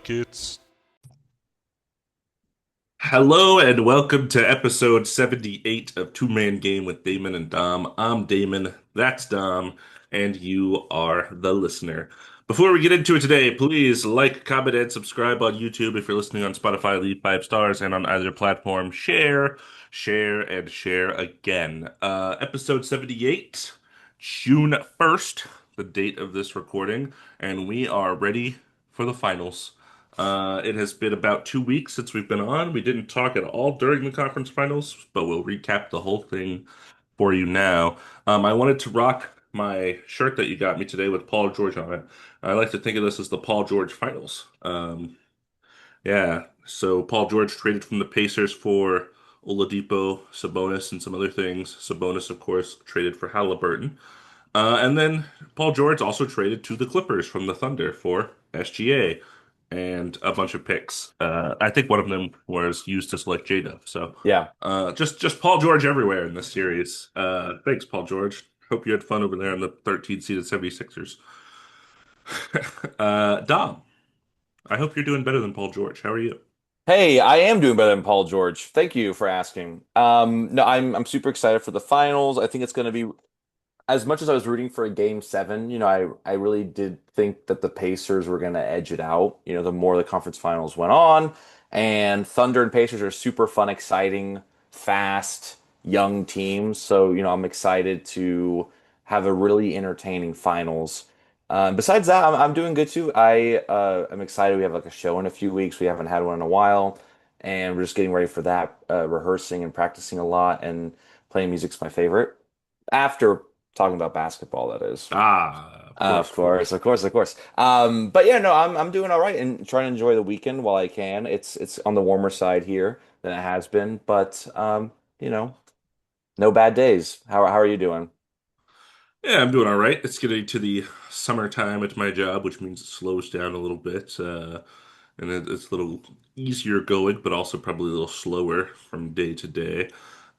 Buckets. Hello and welcome to episode 78 of Two Man Game with Damon and Dom. I'm Damon, that's Dom, and you are the listener. Before we get into it today, please like, comment, and subscribe on YouTube. If you're listening on Spotify, leave 5 stars, and on either platform, share, and share again. Episode 78, June 1st, the date of this recording, and we are ready for the finals. It has been about 2 weeks since we've been on. We didn't talk at all during the conference finals, but we'll recap the whole thing for you now. I wanted to rock my shirt that you got me today with Paul George on it. I like to think of this as the Paul George finals. Yeah, so Paul George traded from the Pacers for Oladipo, Sabonis, and some other things. Sabonis, of course, traded for Halliburton. And then Paul George also traded to the Clippers from the Thunder for SGA and a bunch of picks. I think one of them was used to select J-Dub. So Yeah. just Paul George everywhere in this series. Thanks, Paul George. Hope you had fun over there in the 13 seeded 76ers. Dom, I hope you're doing better than Paul George. How are you? Hey, I am doing better than Paul George. Thank you for asking. No, I'm super excited for the finals. I think it's going to be as much as I was rooting for a game seven. I really did think that the Pacers were going to edge it out. The more the conference finals went on, and Thunder and Pacers are super fun, exciting, fast, young teams. So I'm excited to have a really entertaining finals. Besides that, I'm doing good too. I'm excited. We have like a show in a few weeks. We haven't had one in a while, and we're just getting ready for that. Rehearsing and practicing a lot, and playing music's my favorite. After talking about basketball, that is. Of course, Of of course. course, of course, of course. But yeah, no, I'm doing all right and trying to enjoy the weekend while I can. It's on the warmer side here than it has been, but you know, no bad days. How are you doing? Yeah, I'm doing all right. It's getting to the summertime at my job, which means it slows down a little bit. And it's a little easier going, but also probably a little slower from day to day.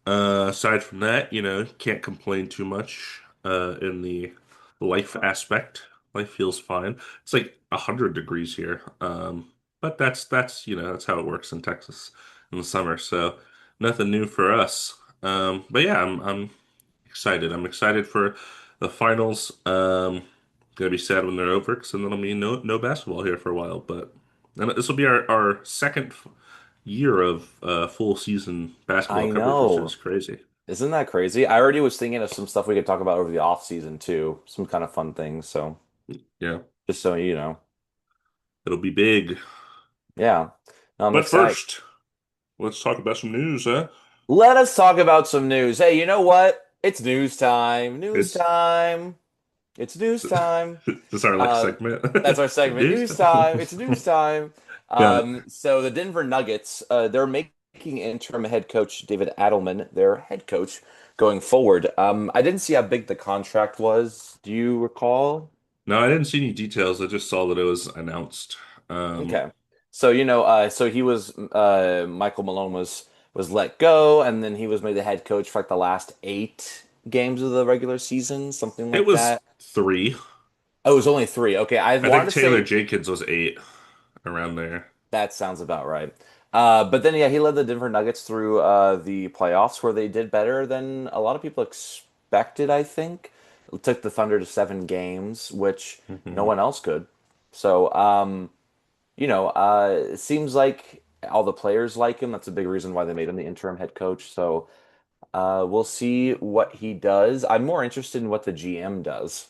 Aside from that, can't complain too much in the life aspect. Life feels fine. It's like 100 degrees here, but that's how it works in Texas in the summer. So nothing new for us. But yeah, I'm excited. I'm excited for the finals. Gonna be sad when they're over because then there'll be no basketball here for a while. But and this will be our second year of full season basketball I coverage, which is know. crazy. Isn't that crazy? I already was thinking of some stuff we could talk about over the off season too, some kind of fun things. So Yeah, just so you know, it'll be big. yeah, I'm But excited. first, let's talk about some news, huh? Let us talk about some news. Hey, you know what? It's news time. News It's time. It's news time. this our like Uh, segment. that's our segment. News News time. It's time. news time. Yeah. So the Denver Nuggets, they're making interim head coach David Adelman their head coach going forward. I didn't see how big the contract was. Do you recall? No, I didn't see any details. I just saw that it was announced. Um, Okay. So so he was Michael Malone was let go, and then he was made the head coach for like the last 8 games of the regular season, something it like was that. 3. Oh, it was only 3. Okay, I I wanted think to Taylor say Jenkins was 8 around there. that sounds about right. But then, yeah, he led the Denver Nuggets through the playoffs where they did better than a lot of people expected, I think. It took the Thunder to 7 games, which no Mhm. one else could. So, it seems like all the players like him. That's a big reason why they made him the interim head coach. So, we'll see what he does. I'm more interested in what the GM does,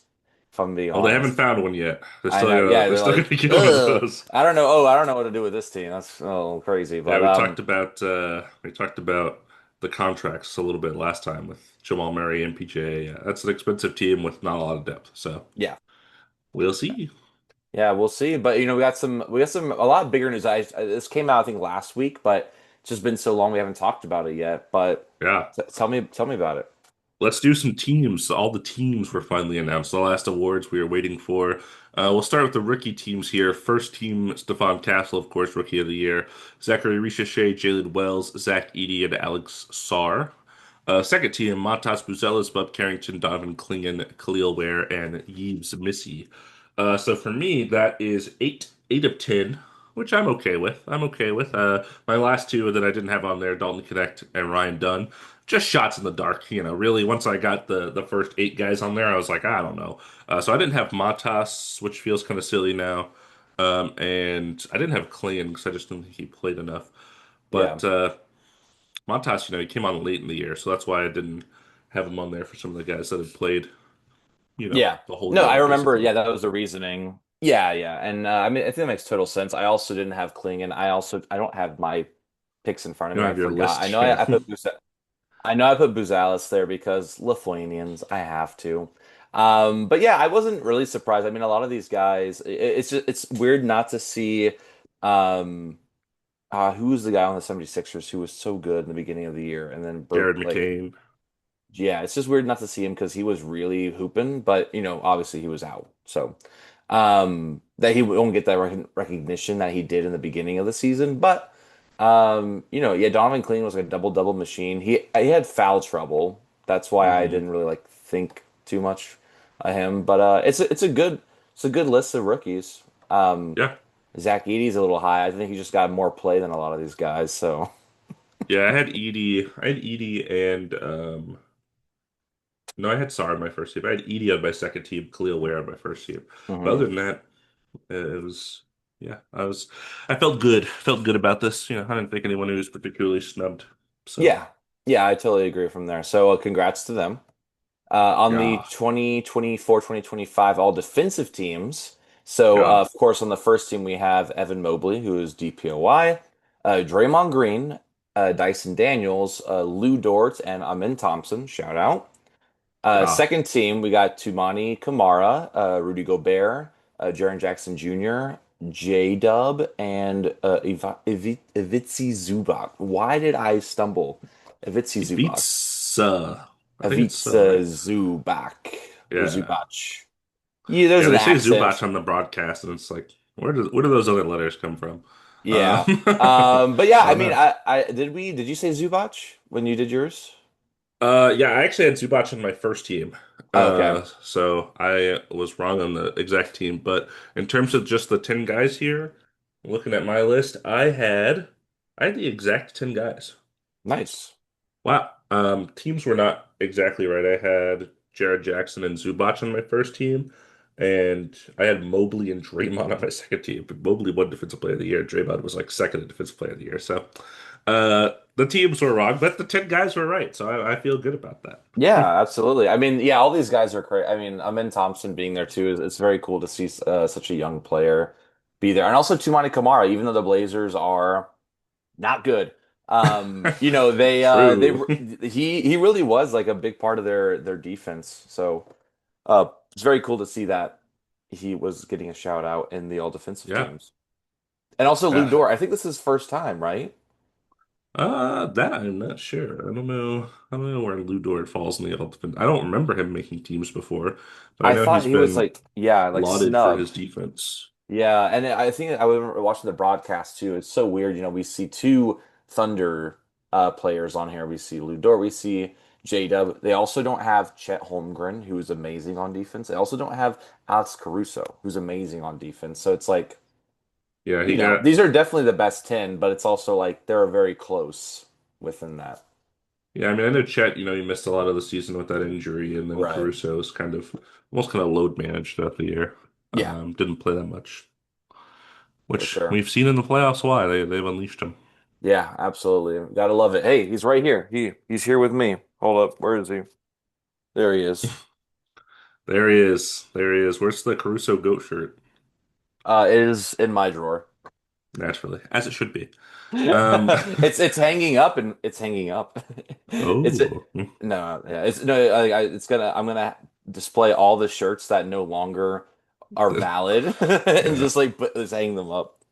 if I'm being Well, they haven't honest. found one yet. They're I still know. gonna Yeah, they're they're still like, gonna get one of ugh. those. I don't know. Oh, I don't know what to do with this team. That's a little crazy. Yeah, But we talked about the contracts a little bit last time with Jamal Murray and PJ. Yeah, that's an expensive team with not a lot of depth. So yeah, we'll see. yeah, we'll see. But we got some a lot bigger news. This came out I think last week, but it's just been so long we haven't talked about it yet. But Yeah. tell me about it. Let's do some teams. All the teams were finally announced. The last awards we were waiting for. We'll start with the rookie teams here. First team, Stephon Castle, of course, Rookie of the Year. Zachary Ricochet, Jalen Wells, Zach Edey, and Alex Sarr. Second team, Matas Buzelis, Bub Carrington, Donovan Clingan, Khalil Ware, and Yves Missy. So for me, that is eight of 10, which I'm okay with. I'm okay with. My last two that I didn't have on there, Dalton Connect and Ryan Dunn, just shots in the dark. Really, once I got the first eight guys on there, I was like, I don't know. So I didn't have Matas, which feels kind of silly now. And I didn't have Clayton because I just didn't think he played enough. Yeah. But Montas, he came on late in the year, so that's why I didn't have him on there for some of the guys that had played, Yeah. the whole No, I year remember. basically. Yeah, that was the reasoning. Yeah, yeah. And I mean, I think that makes total sense. I also didn't have Klingon. I don't have my picks in front of You me. don't I have your forgot. list, yeah. I know I put Buzalis there because Lithuanians. I have to. But yeah, I wasn't really surprised. I mean, a lot of these guys. It's weird not to see. Um, who was the guy on the 76ers who was so good in the beginning of the year and then Jared broke like McCain. yeah, it's just weird not to see him because he was really hooping, but obviously he was out. So that he won't get that recognition that he did in the beginning of the season. But yeah, Donovan Clean was like a double machine. He had foul trouble. That's why I Hmm. didn't really like think too much of him. But it's a good list of rookies. Um, Yeah. Zach Edey's a little high. I think he just got more play than a lot of these guys. So Yeah, I had Edie. I had Edie and no, I had Sar on my first team. I had Edie on my second team, Khalil Ware on my first team. But other mhm. than that, it was yeah, I felt good. Felt good about this. I didn't think anyone was particularly snubbed. So Yeah, yeah, I totally agree from there. So congrats to them. On the yeah. 2024-2025 all defensive teams. So, Yeah. of course, on the first team, we have Evan Mobley, who is DPOY, Draymond Green, Dyson Daniels, Lou Dort, and Amin Thompson. Shout out. Yeah. Second team, we got Tumani Kamara, Rudy Gobert, Jaren Jackson Jr., J Dub, and Ivici Zubac. Why did I stumble? Ivici It Zubac. beats I think it's Ivica right? Zubac or Yeah. Zubac. Yeah, there's Yeah, an they say accent. Zubac on the broadcast, and it's like, where do those other letters come from? Yeah. But yeah, I I don't mean, know. did you say Zubac when you did yours? Yeah, I actually had Zubac on my first team. Oh, okay. So I was wrong on the exact team, but in terms of just the 10 guys here, looking at my list, I had the exact 10 guys. Nice. Wow. Teams were not exactly right. I had Jared Jackson and Zubac on my first team, and I had Mobley and Draymond on my second team. But Mobley won Defensive Player of the Year. Draymond was like second in Defensive Player of the Year. So the teams were wrong, but the 10 guys were right. So I feel good about that. Yeah, absolutely. I mean, yeah, all these guys are great. I mean, Amin Thompson being there too is it's very cool to see such a young player be there, and also Tumani Kamara. Even though the Blazers are not good, they True. he really was like a big part of their defense. So. It's very cool to see that he was getting a shout out in the all defensive Yeah. teams. And also Lou Yeah. Dort. I think this is his first time, right? That I'm not sure. I don't know. I don't know where Lou Dort falls in the ultimate. I don't remember him making teams before, but I I know thought he's he was been like, yeah, like lauded for his snubbed. defense. Yeah, and I think I was watching the broadcast too. It's so weird, we see two Thunder players on here. We see Lou Dort, we see J-Dub. They also don't have Chet Holmgren, who is amazing on defense. They also don't have Alex Caruso, who's amazing on defense. So it's like, Yeah, he got. these are definitely the best 10, but it's also like they're very close within that. Yeah, I mean, I know Chet. He missed a lot of the season with that injury, and then Right. Caruso's kind of almost kind of load managed throughout the year. Yeah, Didn't play that much, for which sure. we've seen in the playoffs. Why they've unleashed him. Yeah, absolutely. Gotta love it. Hey, he's right here. He's here with me. Hold up. Where is he? There he is. There he is. There he is. Where's the Caruso goat shirt? It is in my drawer. Naturally, as it should be. Um, It's hanging up and it's hanging up. It's oh, no, yeah, it's no, I'm gonna display all the shirts that no longer are valid and yeah. just like just hang them up.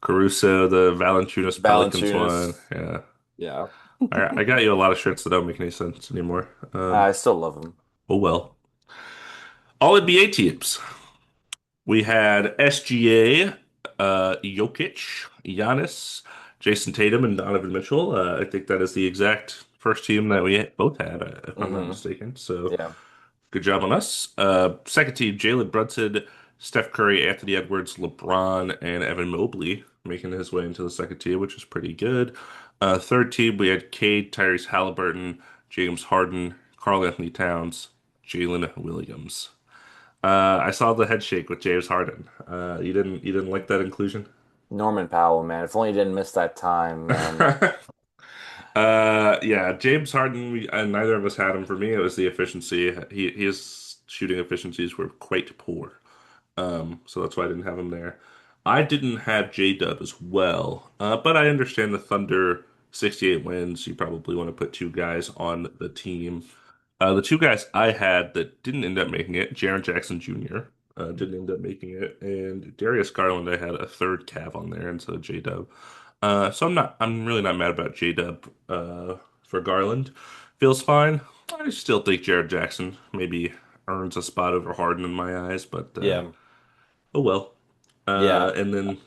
Caruso, the Valanciunas Pelicans Valanciunas. one. Yeah. Yeah. I got you a lot of shirts that don't make any sense anymore. I still love him. Oh well. All NBA teams. We had SGA, Jokic, Giannis, Jason Tatum, and Donovan Mitchell. I think that is the exact first team that we both had, if I'm not Hmm. mistaken. So Yeah. good job on us. Second team, Jalen Brunson, Steph Curry, Anthony Edwards, LeBron, and Evan Mobley. making his way into the second team, which is pretty good. Third team, we had Cade, Tyrese Halliburton, James Harden, Karl Anthony Towns, Jalen Williams. I saw the head shake with James Harden. You didn't like that inclusion? Norman Powell, man. If only he didn't miss that time, man. Yeah, James Harden. Neither of us had him. For me, it was the efficiency. His shooting efficiencies were quite poor. So that's why I didn't have him there. I didn't have J-Dub as well, but I understand the Thunder 68 wins. You probably want to put two guys on the team. The two guys I had that didn't end up making it, Jaren Jackson Jr. Didn't end up making it, and Darius Garland. I had a third Cav on there instead of J-Dub. So I'm really not mad about J-Dub for Garland. Feels fine. I still think Jared Jackson maybe earns a spot over Harden in my eyes, but Yeah, oh well. yeah, And then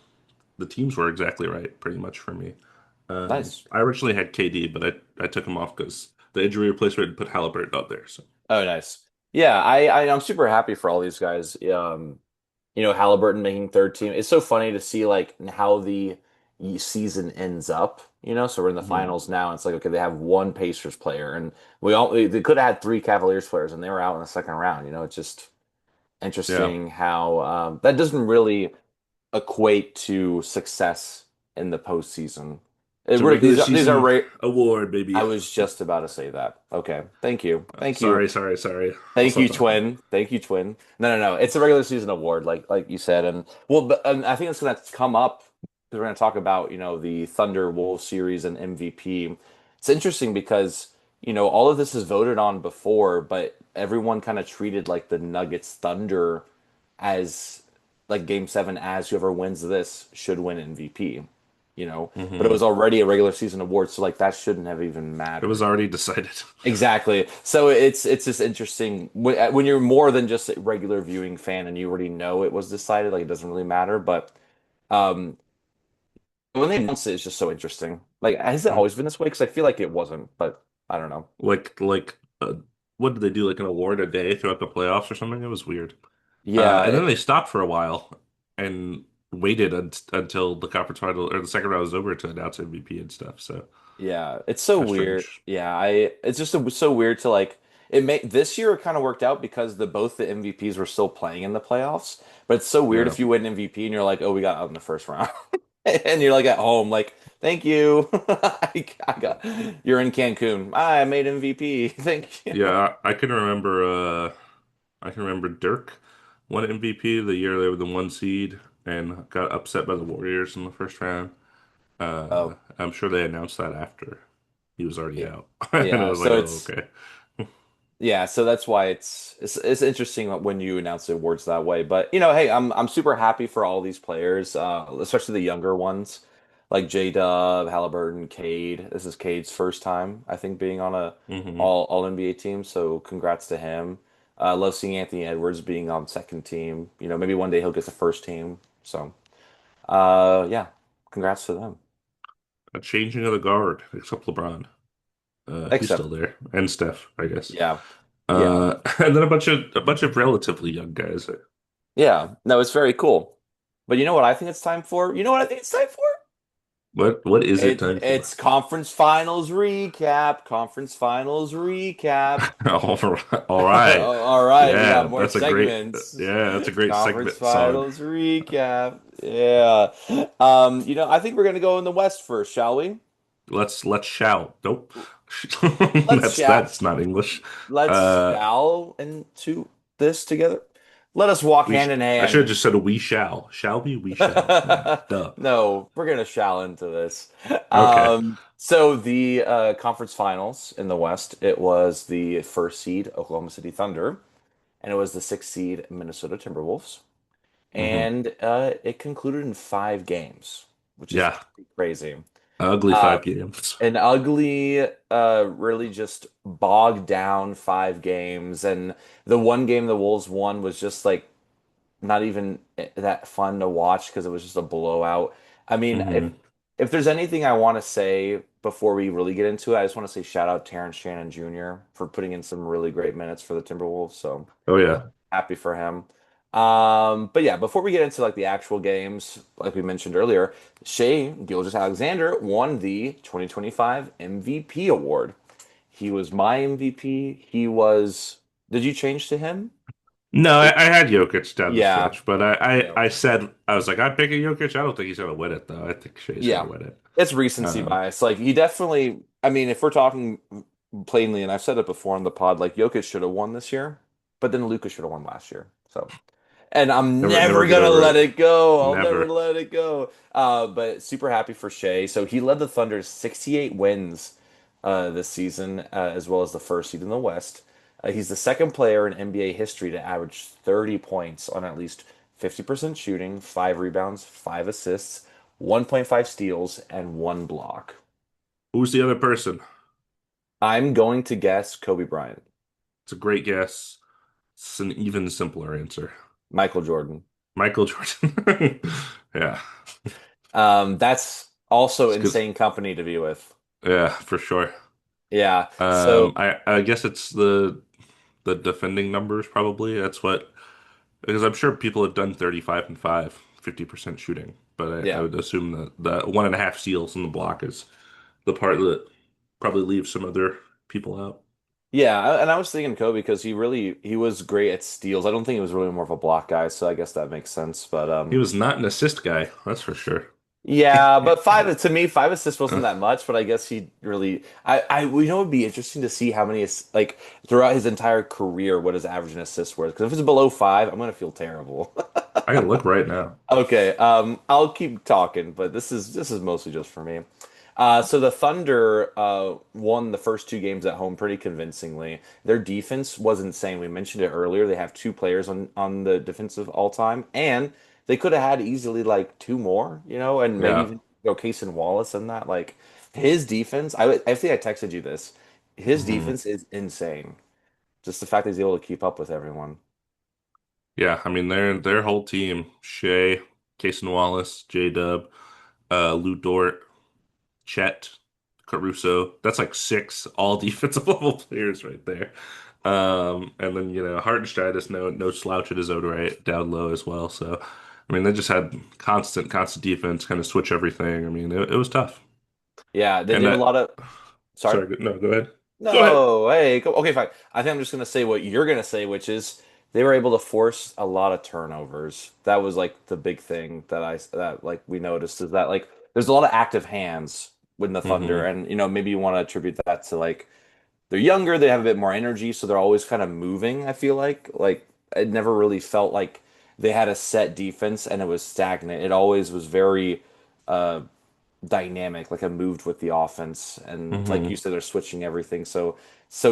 the teams were exactly right, pretty much for me. nice. I originally had KD, but I took him off because the injury replacement put Halliburton out there. So Oh, nice. Yeah, I'm super happy for all these guys. Halliburton making third team. It's so funny to see like how the season ends up. So we're in the mhm. finals now. It's like okay, they have one Pacers player, and they could have had three Cavaliers players, and they were out in the second round. It's just Yeah, interesting how that doesn't really equate to success in the postseason. it's a regular These are season right. award, I baby. was just about to say that. Okay, thank you, thank you. Sorry. I'll Thank stop you, talking. Twin. Thank you, Twin. No. It's a regular season award, like you said, and and I think it's going to come up because we're going to talk about the Thunder Wolves series and MVP. It's interesting because all of this is voted on before, but everyone kind of treated like the Nuggets Thunder as like Game 7 as whoever wins this should win MVP. But it Hmm. was already a regular season award, so like that shouldn't have even It was mattered. already decided. Exactly. So it's just interesting when you're more than just a regular viewing fan and you already know it was decided, like it doesn't really matter. But um, when they announce it, it's just so interesting. Like, has it always been this way? Because I feel like it wasn't, but I don't know. Like, what did they do? Like an award a day throughout the playoffs or something? It was weird. Yeah, And then they stopped for a while and waited until the conference final or the second round was over to announce MVP and stuff. So yeah, it's so that's weird. strange. Yeah, it's just so weird to like this year it kind of worked out because both the MVPs were still playing in the playoffs. But it's so weird Yeah. if you win MVP and you're like, oh, we got out in the first round. And you're like at home, like, thank you. I got you're in Cancun. I made MVP. Thank you. Yeah, I can remember Dirk won MVP the year they were the one seed and got upset by the Warriors in the first round. Oh, I'm sure they announced that after he was already yeah. out. And it Yeah. was like, So oh, it's okay. yeah, so that's why it's interesting when you announce the awards that way. But hey, I'm super happy for all these players, especially the younger ones like J-Dub, Halliburton, Cade. This is Cade's first time, I think, being on a Hmm. all NBA team. So congrats to him. Love seeing Anthony Edwards being on second team. Maybe one day he'll get the first team. So yeah, congrats to them. A changing of the guard, except LeBron. He's still Except there, and Steph, I guess. yeah, yeah, And then a bunch of relatively young guys. yeah. No, it's very cool. But you know what I think it's time for? You know what I think it's time for? What is it time for? It's conference finals recap. Conference finals recap. All right. All right, we got Yeah, more segments. that's a great Conference segment song. finals recap. Yeah. I think we're gonna go in the West first, shall we? Let's shout. Nope. Let's shout. That's not English. Let's Uh shall into this together. Let us walk hand in I should have hand. just said we shall. Shall we? We shall. Yeah. Duh. No, we're gonna shall into this. Okay. So the conference finals in the West, it was the first seed Oklahoma City Thunder, and it was the sixth seed Minnesota Timberwolves, Hmm. and it concluded in 5 games, which is Yeah. pretty crazy. Ugly Uh, 5 games. an ugly, really just bogged down 5 games, and the one game the Wolves won was just like not even that fun to watch because it was just a blowout. I mean, if Hmm. if there's anything I want to say before we really get into it, I just want to say shout out Terrence Shannon Jr. for putting in some really great minutes for the Timberwolves. So Oh yeah. happy for him. But yeah, before we get into like the actual games, like we mentioned earlier, Shea Gilgeous-Alexander won the 2025 MVP award. He was my MVP. He was. Did you change to him? No, I had Jokic down the Yeah. stretch, but I, Yeah. I said I was like I'm picking Jokic. I don't think he's gonna win it though. I think Shea's gonna Yeah. win it. It's recency Um, bias. Like he definitely. I mean, if we're talking plainly, and I've said it before on the pod, like Jokic should have won this year, but then Luka should have won last year. So. And I'm never never get gonna over let it. it go. I'll never Never. let it go. But super happy for Shea. So he led the Thunder's 68 wins this season, as well as the first seed in the West. He's the second player in NBA history to average 30 points on at least 50% shooting, 5 rebounds, 5 assists, 1.5 steals, and 1 block. Who's the other person? I'm going to guess Kobe Bryant, It's a great guess. It's an even simpler answer. Michael Jordan. Michael Jordan. Yeah, That's also it's good. insane company to be with. Yeah, for sure. Yeah. So I guess it's the defending numbers probably. That's what because I'm sure people have done 35 and 5, 50% shooting, but I yeah. would assume that the 1.5 steals in the block is the part that probably leaves some other people out. Yeah, and I was thinking Kobe because he was great at steals. I don't think he was really more of a block guy, so I guess that makes sense. But He was not an assist guy, that's for sure. yeah, but five to me, 5 assists wasn't Uh, that much, but I guess he really it would be interesting to see how many like throughout his entire career what his average and assists were. Because if it's below 5, I'm gonna feel terrible. I can look right now. Okay, I'll keep talking, but this is mostly just for me. So the Thunder won the first 2 games at home pretty convincingly. Their defense was insane. We mentioned it earlier. They have 2 players on the defensive all time, and they could have had easily like 2 more, and maybe Yeah. even Case and Wallace and that. Like his defense, I think I texted you this. His hmm defense is insane. Just the fact that he's able to keep up with everyone. Yeah, I mean their whole team, Shea, Cason Wallace, J-Dub, Lou Dort, Chet, Caruso. That's like 6 all defensive level players right there. And then Hartenstein is no slouch at his own right, down low as well. So, I mean, they just had constant defense, kind of switch everything. I mean, it was tough. Yeah, they And did a lot of. Sorry. sorry, no, go ahead. Go ahead. No, hey, okay, fine. I think I'm just gonna say what you're gonna say, which is they were able to force a lot of turnovers. That was like the big thing that like we noticed is that like there's a lot of active hands with the Thunder, hmm and maybe you want to attribute that to like they're younger, they have a bit more energy, so they're always kind of moving. I feel like it never really felt like they had a set defense and it was stagnant. It always was very uh dynamic, like I moved with the offense. And like you hmm said, they're switching everything. So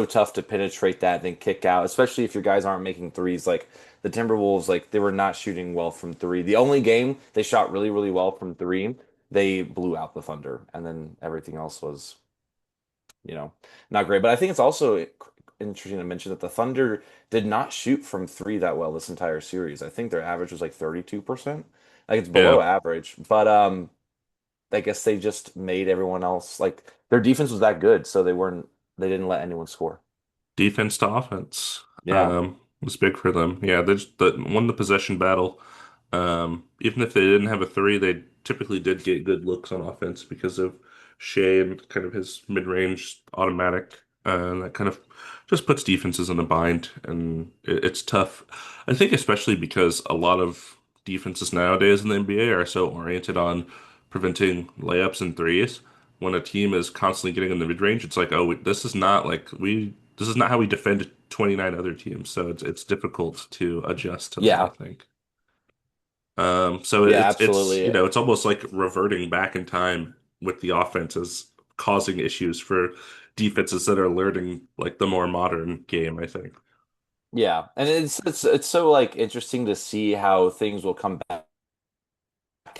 tough to penetrate that, then kick out, especially if your guys aren't making threes. Like the Timberwolves, like they were not shooting well from three. The only game they shot really, really well from three, they blew out the Thunder, and then everything else was, you know, not great. But I think it's also interesting to mention that the Thunder did not shoot from three that well this entire series. I think their average was like 32%. Like it's below Yeah. average. But I guess they just made everyone else like their defense was that good, so they didn't let anyone score. Defense to offense Yeah. was big for them. Yeah, they just won the possession battle. Even if they didn't have a three, they typically did get good looks on offense because of Shea and kind of his mid-range automatic. That kind of just puts defenses in a bind, and it's tough. I think especially because a lot of defenses nowadays in the NBA are so oriented on preventing layups and threes. When a team is constantly getting in the mid-range, it's like, oh, this is not this is not how we defend 29 other teams. So it's difficult to adjust to that, I Yeah. think. So Yeah, it's absolutely. it's almost like reverting back in time with the offenses causing issues for defenses that are learning like the more modern game, I think. Yeah. And it's so like interesting to see how things will come back.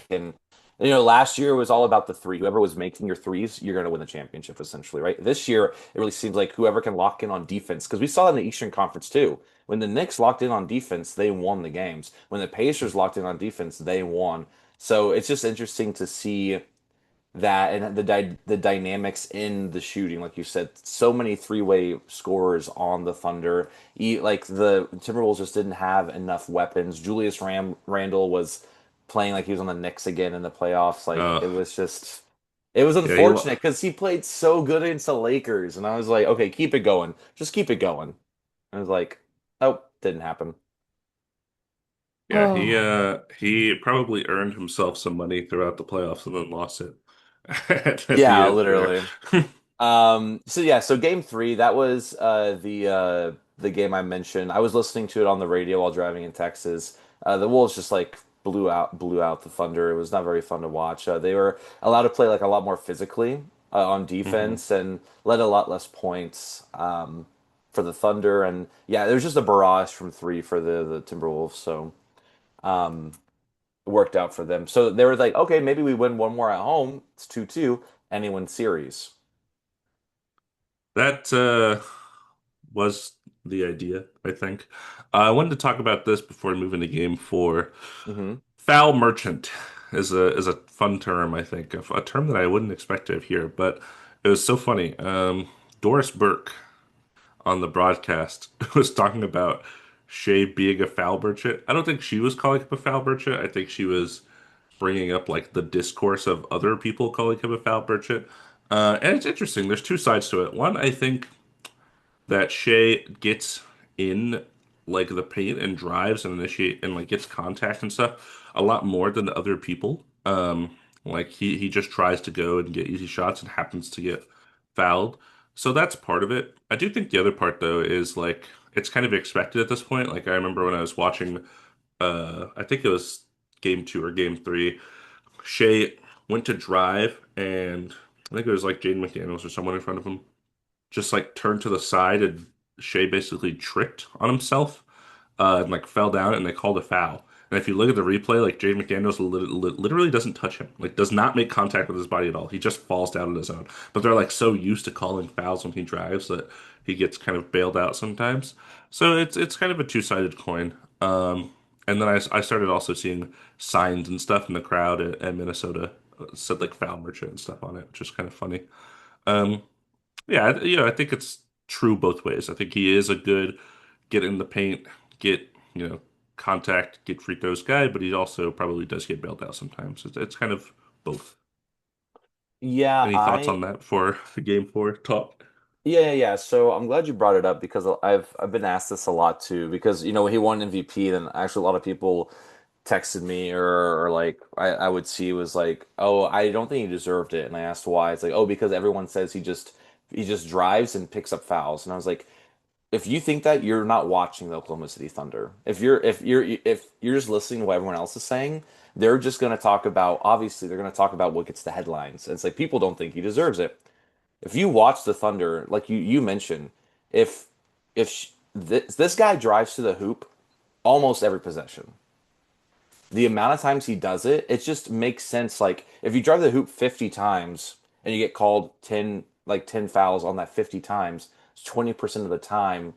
And last year was all about the three. Whoever was making your threes, you're going to win the championship essentially, right? This year, it really seems like whoever can lock in on defense, because we saw that in the Eastern Conference too. When the Knicks locked in on defense, they won the games. When the Pacers locked in on defense, they won. So it's just interesting to see that and the dynamics in the shooting, like you said, so many three-way scorers on the Thunder. Like the Timberwolves just didn't have enough weapons. Randle was playing like he was on the Knicks again in the playoffs. Like Uh, it was yeah, unfortunate because he played so good against the Lakers, and I was like, okay, keep it going, just keep it going. And I was like, oh, didn't happen. yeah, he probably earned himself some money throughout the playoffs and then lost it at the Yeah, end there. literally. So yeah, so game three, that was the game I mentioned. I was listening to it on the radio while driving in Texas. The Wolves just like blew out the Thunder. It was not very fun to watch. They were allowed to play like a lot more physically on hmm defense and let a lot less points for the Thunder. And yeah, there was just a barrage from three for the Timberwolves. So um, it worked out for them. So they were like, okay, maybe we win one more at home. It's 2-2, and they win series. That was the idea, I think. I wanted to talk about this before we move into game four. Hmm. Foul merchant is a fun term, I think, a term that I wouldn't expect to hear, but it was so funny. Doris Burke on the broadcast was talking about Shea being a foul merchant. I don't think she was calling him a foul merchant. I think she was bringing up like the discourse of other people calling him a foul merchant. And it's interesting. There's two sides to it. One, I think that Shea gets in like the paint and drives and initiate and like gets contact and stuff a lot more than the other people. Like he just tries to go and get easy shots and happens to get fouled. So that's part of it. I do think the other part though is like it's kind of expected at this point. Like I remember when I was watching I think it was game two or game three, Shea went to drive and I think it was like Jaden McDaniels or someone in front of him just like turned to the side and Shea basically tripped on himself and like fell down and they called a foul. And if you look at the replay, like Jaden McDaniels literally doesn't touch him, like does not make contact with his body at all. He just falls down on his own. But they're like so used to calling fouls when he drives that he gets kind of bailed out sometimes. So it's kind of a two-sided coin. And then I started also seeing signs and stuff in the crowd at Minnesota said like foul merchant and stuff on it, which is kind of funny. Um, yeah, I think it's true both ways. I think he is a good get in the paint, get, contact, get free throws guy, but he also probably does get bailed out sometimes. It's kind of both. Yeah, Any thoughts I on that for the game four talk? yeah. So I'm glad you brought it up because I've been asked this a lot too. Because he won MVP, and actually a lot of people texted me or like I would see was like, oh, I don't think he deserved it, and I asked why. It's like, oh, because everyone says he just drives and picks up fouls, and I was like, if you think that, you're not watching the Oklahoma City Thunder. If you're just listening to what everyone else is saying, they're just going to talk about obviously they're going to talk about what gets the headlines. And it's like people don't think he deserves it. If you watch the Thunder, like you mentioned, if this guy drives to the hoop almost every possession, the amount of times he does it, it just makes sense. Like if you drive the hoop 50 times and you get called 10 fouls on that 50 times, it's 20% of the time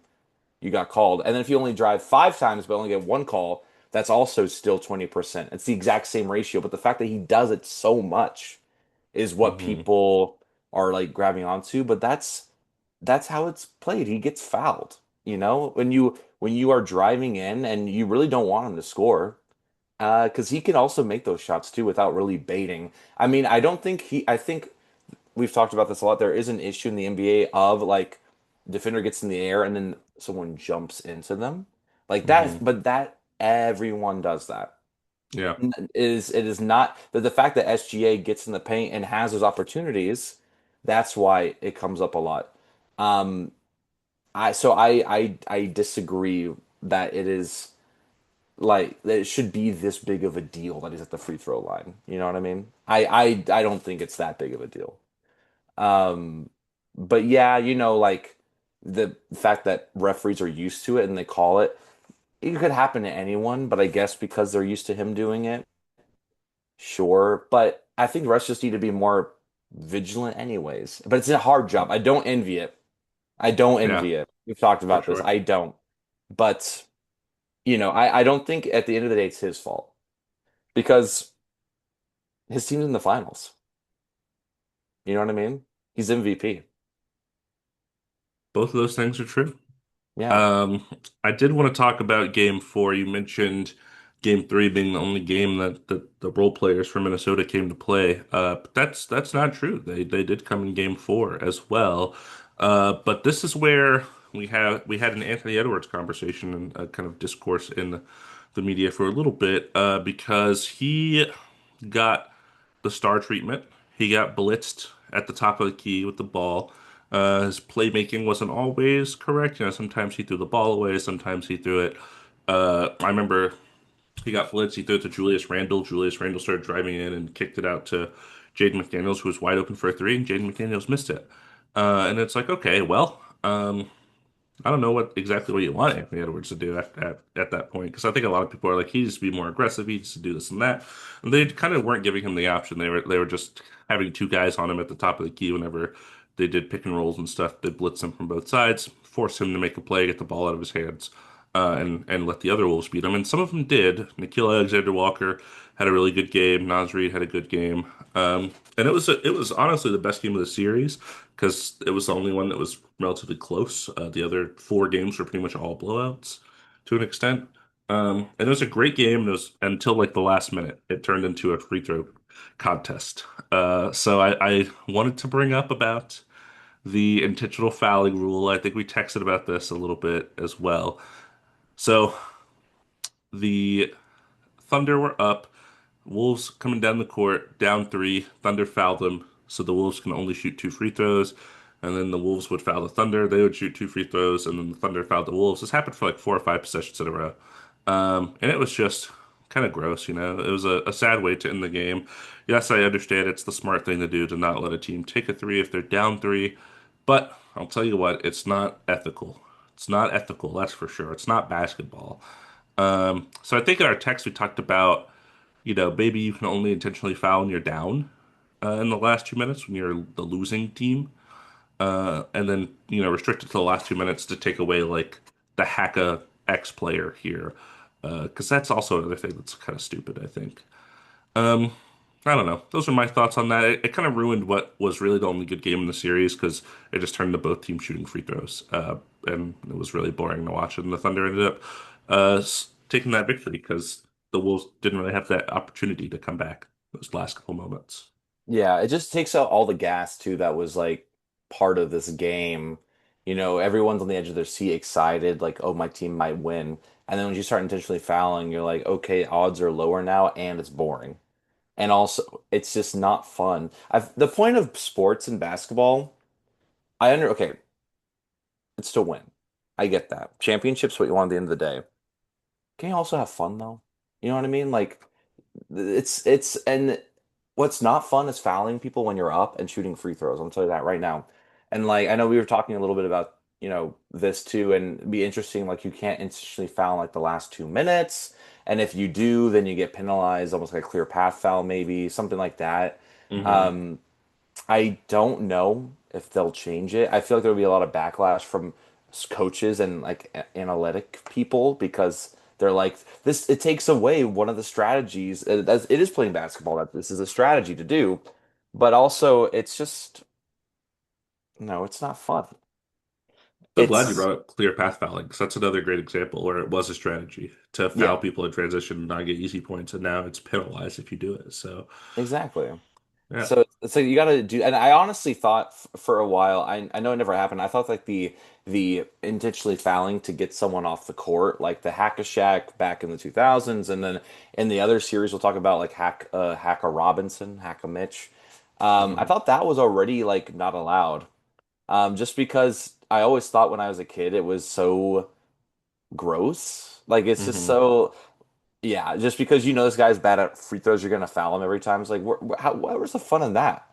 you got called. And then if you only drive 5 times but only get one call, that's also still 20%. It's the exact same ratio, but the fact that he does it so much is what hmm people are like grabbing onto. But that's how it's played. He gets fouled. When you are driving in and you really don't want him to score, because he can also make those shots too without really baiting. I mean, I don't think he. I think we've talked about this a lot. There is an issue in the NBA of like defender gets in the air and then someone jumps into them like that. hmm But that everyone does that. Yeah. It is not the fact that SGA gets in the paint and has those opportunities. That's why it comes up a lot. Um, I disagree that it is like that it should be this big of a deal that he's at the free throw line. You know what I mean? I don't think it's that big of a deal. Um, but yeah, like the fact that referees are used to it and they call it, it could happen to anyone, but I guess because they're used to him doing it, sure. But I think the refs just need to be more vigilant anyways. But it's a hard job. I don't envy it. I don't Yeah, envy it. We've talked for about this. sure. I don't. But, I don't think at the end of the day it's his fault because his team's in the finals. You know what I mean? He's MVP. Both of those things are true. Yeah. Um, I did want to talk about game four. You mentioned game three being the only game that the role players from Minnesota came to play. But that's not true. They did come in game four as well. But this is where we had an Anthony Edwards conversation and a kind of discourse in the media for a little bit because he got the star treatment. He got blitzed at the top of the key with the ball. His playmaking wasn't always correct. You know, sometimes he threw the ball away, sometimes he threw it. I remember he got blitzed. He threw it to Julius Randle. Julius Randle started driving in and kicked it out to Jaden McDaniels, who was wide open for a three, and Jaden McDaniels missed it. And it's like, okay, well, I don't know what you want Anthony Edwards to do at that point because I think a lot of people are like he needs to be more aggressive, he needs to do this and that, and they kind of weren't giving him the option. They were just having two guys on him at the top of the key whenever they did pick and rolls and stuff. They blitz him from both sides, force him to make a play, get the ball out of his hands, and let the other Wolves beat him. And some of them did. Nikhil Alexander-Walker had a really good game. Naz Reid had a good game. And it was honestly the best game of the series because it was the only one that was relatively close. The other four games were pretty much all blowouts to an extent. And it was a great game. And it was until like the last minute, it turned into a free throw contest. So I wanted to bring up about the intentional fouling rule. I think we texted about this a little bit as well. So the Thunder were up. Wolves coming down the court, down three. Thunder fouled them, so the Wolves can only shoot two free throws. And then the Wolves would foul the Thunder. They would shoot two free throws, and then the Thunder fouled the Wolves. This happened for like four or five possessions in a row. And it was just kind of gross, you know. It was a sad way to end the game. Yes, I understand it's the smart thing to do to not let a team take a three if they're down three, but I'll tell you what, it's not ethical. It's not ethical, that's for sure. It's not basketball. So I think in our text we talked about, you know, maybe you can only intentionally foul when you're down in the last 2 minutes when you're the losing team, and then you know restrict it to the last 2 minutes to take away like the hacka X player here, because that's also another thing that's kind of stupid, I think. Um, I don't know. Those are my thoughts on that. It kind of ruined what was really the only good game in the series because it just turned to both teams shooting free throws, and it was really boring to watch. And the Thunder ended up taking that victory because the Wolves didn't really have that opportunity to come back those last couple moments. Yeah, it just takes out all the gas too that was like part of this game. You know, everyone's on the edge of their seat excited, like, oh, my team might win. And then when you start intentionally fouling, you're like, okay, odds are lower now and it's boring. And also, it's just not fun. The point of sports and basketball, okay, it's to win. I get that. Championship's what you want at the end of the day. Can you also have fun though? You know what I mean? Like and what's not fun is fouling people when you're up and shooting free throws. I'm telling you that right now. And like I know we were talking a little bit about, this too, and it'd be interesting, like you can't intentionally foul in, like the last 2 minutes. And if you do, then you get penalized, almost like a clear path foul, maybe, something like that. Hmm. Um, I don't know if they'll change it. I feel like there'll be a lot of backlash from coaches and like analytic people because they're like this. It takes away one of the strategies. As it is playing basketball, that this is a strategy to do, but also it's just no, it's not fun. So glad you It's brought up clear path fouling because that's another great example where it was a strategy to foul yeah, people in transition and not get easy points, and now it's penalized if you do it. So exactly. yeah. So it's like you got to do, and I honestly thought for a while, I know it never happened. I thought like the intentionally fouling to get someone off the court, like the Hack a Shack back in the 2000s, and then in the other series we'll talk about like Hack a Robinson, Hack a Mitch. I Hmm. thought that was already like not allowed, just because I always thought when I was a kid it was so gross. Like it's just Hmm. so. Yeah, just because this guy's bad at free throws, you're gonna foul him every time. It's like, where's the fun in that?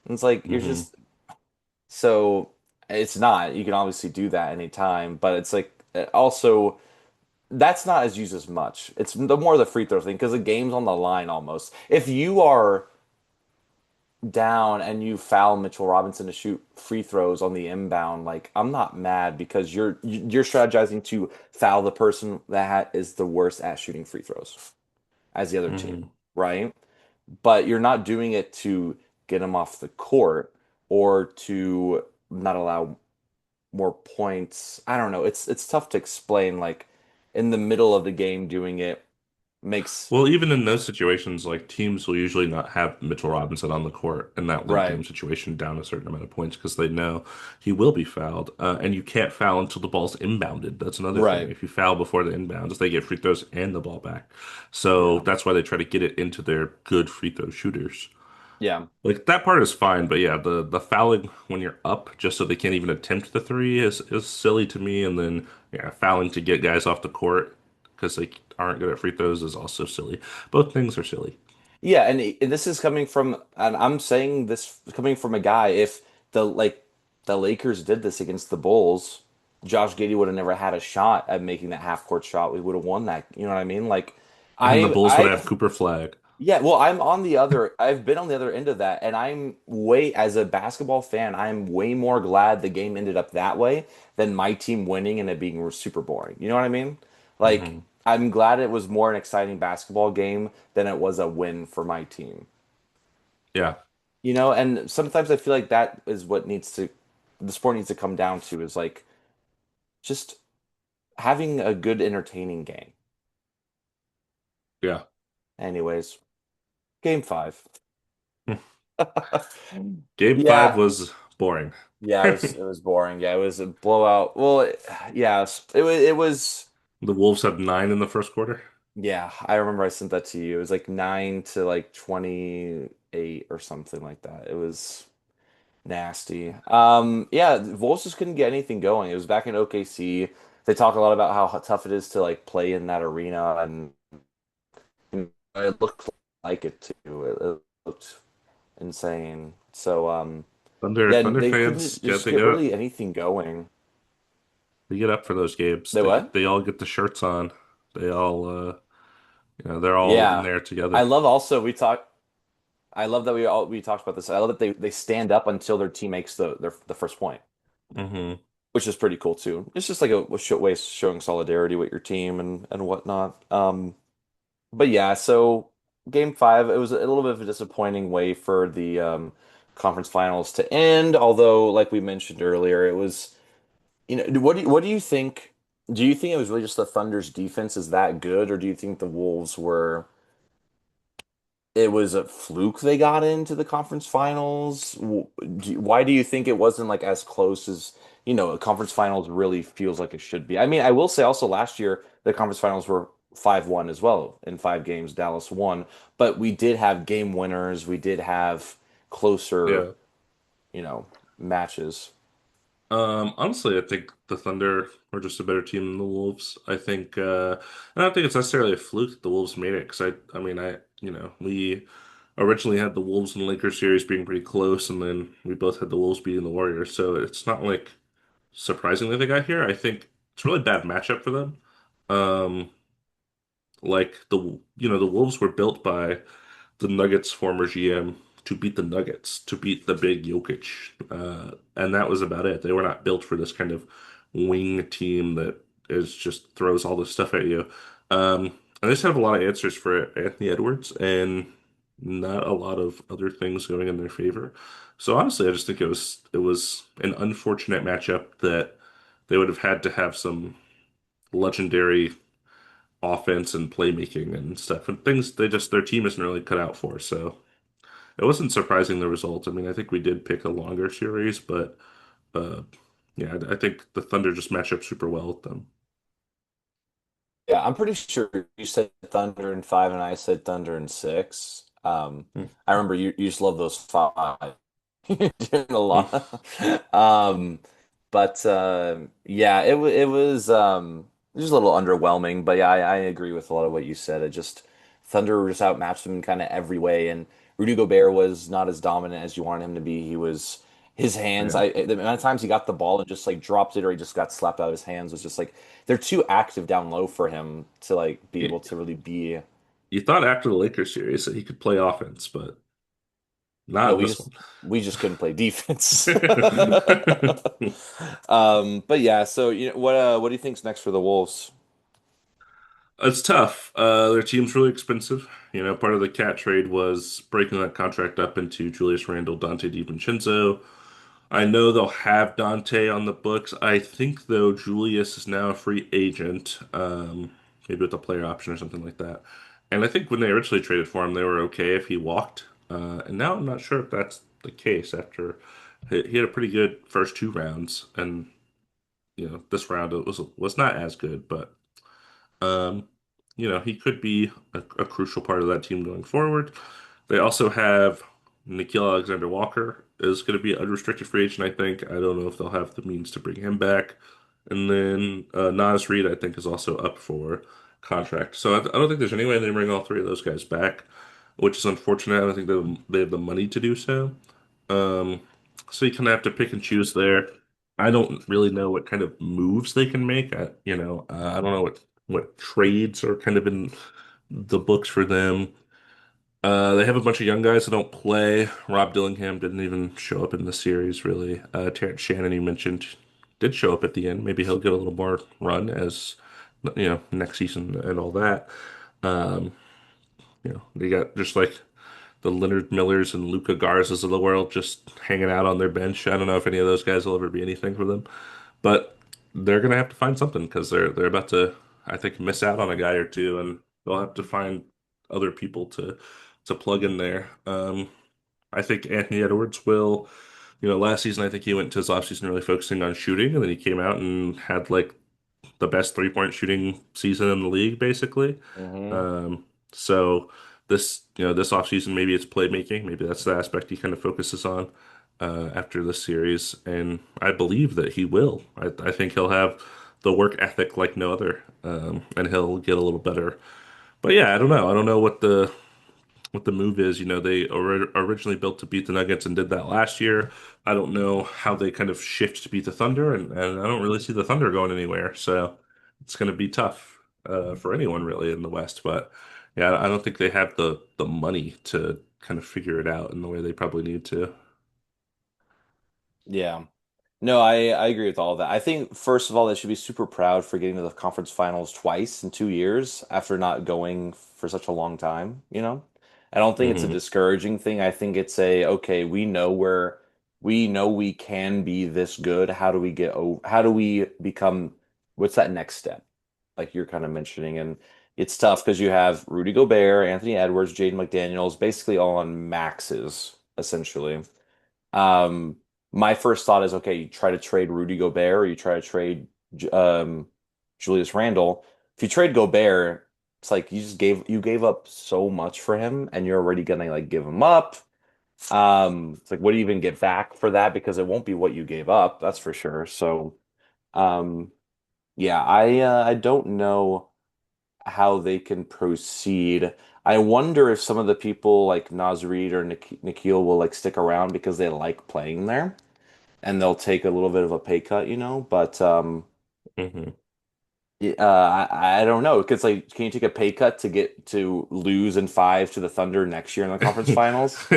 And it's like you're Hmm. just so it's not. You can obviously do that anytime, but it's like also that's not as used as much. It's the more the free throw thing because the game's on the line almost. If you are down and you foul Mitchell Robinson to shoot free throws on the inbound, like I'm not mad because you're strategizing to foul the person that is the worst at shooting free throws as the other team, Hmm. right? But you're not doing it to get him off the court. or to not allow more points. I don't know. It's tough to explain. Like in the middle of the game, doing it makes Well, even in those situations, like teams will usually not have Mitchell Robinson on the court in that one right, game situation down a certain amount of points because they know he will be fouled. And you can't foul until the ball's inbounded. That's another thing. right. If you foul before the inbounds, they get free throws and the ball back. So Yeah, that's why they try to get it into their good free throw shooters. yeah, Like that part is fine, but yeah, the fouling when you're up just so they can't even attempt the three is silly to me. And then yeah, fouling to get guys off the court because they aren't good at free throws is also silly. Both things are silly. yeah. And this is coming from, and I'm saying this coming from a guy. If the Lakers did this against the Bulls, Josh Giddey would have never had a shot at making that half court shot. We would have won that. You know what I mean? Like And the Bulls would I have Cooper Flag. Yeah, well, I've been on the other end of that, and as a basketball fan, I'm way more glad the game ended up that way than my team winning and it being super boring. You know what I mean? Like, Hmm. I'm glad it was more an exciting basketball game than it was a win for my team. Yeah, You know, and sometimes I feel like that is what the sport needs to come down to is like just having a good, entertaining game. yeah. Anyways, game five. Game five Yeah, was boring. yeah, it was boring. Yeah, it was a blowout. Well, yeah, it was The Wolves had nine in the first quarter. yeah, I remember I sent that to you. It was like 9 to like 28 or something like that. It was nasty. Yeah, the Wolves just couldn't get anything going. It was back in OKC. They talk a lot about how tough it is to like play in that arena and it looked like it too. It looked insane. So yeah, Thunder they fans couldn't get just get really anything going. they get up for those games. They what? They all get the shirts on. They all they're all in Yeah. there I together. love also I love that we talked about this. I love that they stand up until their team makes the first point, Hmm. which is pretty cool too. It's just like a way of showing solidarity with your team and whatnot. But yeah, so game five, it was a little bit of a disappointing way for the conference finals to end, although like we mentioned earlier, it was what do you think? Do you think it was really just the Thunder's defense is that good, or do you think the Wolves were it was a fluke they got into the conference finals? Why do you think it wasn't like as close as, a conference finals really feels like it should be? I mean, I will say also last year the conference finals were 5-1 as well in 5 games. Dallas won, but we did have game winners. We did have closer, Yeah. you know, matches. Honestly, I think the Thunder were just a better team than the Wolves. I don't think it's necessarily a fluke that the Wolves made it because I mean, we originally had the Wolves and Lakers series being pretty close, and then we both had the Wolves beating the Warriors. So it's not like surprising that they got here. I think it's a really bad matchup for them. Um, like the Wolves were built by the Nuggets former GM to beat the Nuggets, to beat the big Jokic. And that was about it. They were not built for this kind of wing team that is just throws all this stuff at you. And they just have a lot of answers for Anthony Edwards and not a lot of other things going in their favor. So honestly, I just think it was an unfortunate matchup that they would have had to have some legendary offense and playmaking and stuff and things their team isn't really cut out for. So it wasn't surprising the result. I mean, I think we did pick a longer series, but uh, yeah, I think the Thunder just match up super well with them. Yeah, I'm pretty sure you said Thunder in 5 and I said Thunder in 6. Mm, I remember you just love those 5. You're doing a mm. lot. But yeah, it was just a little underwhelming. But yeah, I agree with a lot of what you said. It just Thunder just outmatched them in kind of every way, and Rudy Gobert was not as dominant as you wanted him to be. He was his hands. Yeah, The amount of times he got the ball and just like dropped it, or he just got slapped out of his hands was just like they're too active down low for him to like be you, able to really be. you thought after the Lakers series that he could play offense, but not No, in this one. we just couldn't play defense. But yeah, so what do you think's next for the Wolves? It's tough. Their team's really expensive. You know, part of the cat trade was breaking that contract up into Julius Randle, Dante DiVincenzo. I know they'll have Dante on the books. I think though Julius is now a free agent, maybe with a player option or something like that. And I think when they originally traded for him, they were okay if he walked. And now I'm not sure if that's the case. After he had a pretty good first two rounds, and this round it was not as good, but um, he could be a crucial part of that team going forward. They also have Nikhil Alexander-Walker is going to be an unrestricted free agent, I think. I don't know if they'll have the means to bring him back. And then Naz Reid, I think, is also up for contract. So I don't think there's any way they bring all three of those guys back, which is unfortunate. I don't think they have the money to do so. Um, so you kind of have to pick and choose there. I don't really know what kind of moves they can make. I don't know what trades are kind of in the books for them. They have a bunch of young guys that don't play. Rob Dillingham didn't even show up in the series, really. Terrence Shannon, you mentioned, did show up at the end. Maybe he'll get a little more run as next season and all that. Um, they got just like the Leonard Millers and Luca Garzas of the world just hanging out on their bench. I don't know if any of those guys will ever be anything for them, but they're gonna have to find something because they're about to, I think, miss out on a guy or two, and they'll have to find other people to plug in there. I think Anthony Edwards will. Last season I think he went to his offseason really focusing on shooting, and then he came out and had like the best three-point shooting season in the league, basically. Hmm. So this offseason, maybe it's playmaking. Maybe that's the aspect he kind of focuses on after this series, and I believe that he will. I think he'll have the work ethic like no other, and he'll get a little better. But yeah, I don't know. I don't know what the move is. They originally built to beat the Nuggets and did that last year. I don't know how they kind of shift to beat the Thunder, and I don't really see the Thunder going anywhere. So it's going to be tough for anyone really in the West. But yeah, I don't think they have the money to kind of figure it out in the way they probably need to. Yeah. No, I agree with all of that. I think first of all, they should be super proud for getting to the conference finals twice in 2 years after not going for such a long time, you know? I don't think it's a Hmm. discouraging thing. I think it's a okay, we know we can be this good. How do we become what's that next step? Like you're kind of mentioning, and it's tough because you have Rudy Gobert, Anthony Edwards, Jaden McDaniels, basically all on maxes, essentially. Um, my first thought is, okay, you try to trade Rudy Gobert or you try to trade Julius Randle. If you trade Gobert, it's like you gave up so much for him and you're already gonna like give him up. It's like what do you even get back for that? Because it won't be what you gave up, that's for sure. So um yeah, I don't know how they can proceed. I wonder if some of the people like Nasreed or Nikhil will like stick around because they like playing there and they'll take a little bit of a pay cut, you know. But Hmm. I don't know because like, can you take a pay cut to get to lose in five to the Thunder next year in the conference finals?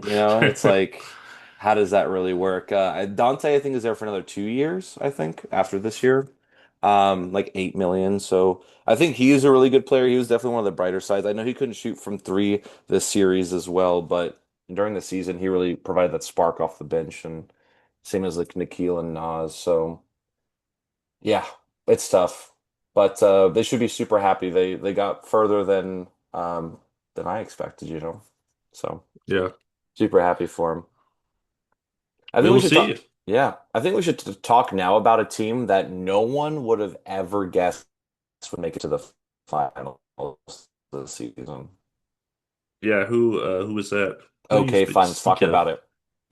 You know, it's like, how does that really work? Dante, I think, is there for another 2 years, I think, after this year. Like 8 million. So I think he is a really good player. He was definitely one of the brighter sides. I know he couldn't shoot from three this series as well, but during the season, he really provided that spark off the bench, and same as like Nikhil and Nas. So yeah, it's tough. But they should be super happy. They got further than I expected, you know. So Yeah, super happy for him. I we think we will should talk. see. Yeah, I think we should talk now about a team that no one would have ever guessed would make it to the finals this season. Yeah, who was that? Who do you Okay, fine, let's speak talk of? about it.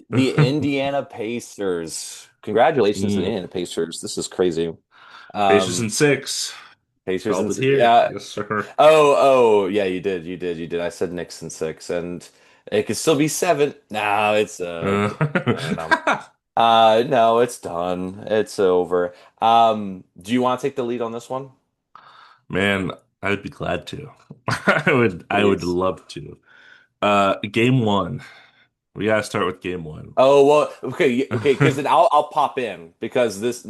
The Indiana Pacers. Congratulations to the Mm, Indiana Pacers. This is crazy. Pacers Um, in six. Pacers Called and it here. yeah. Yes, sir. Yeah, you did. I said Knicks in six, and it could still be seven. No, it's no. Uh, No, it's done. It's over. Do you want to take the lead on this one? Man, I would be glad to. I would Please. love to. Game one. We gotta start with game one. Oh well, okay, okay, because then I'll pop in because this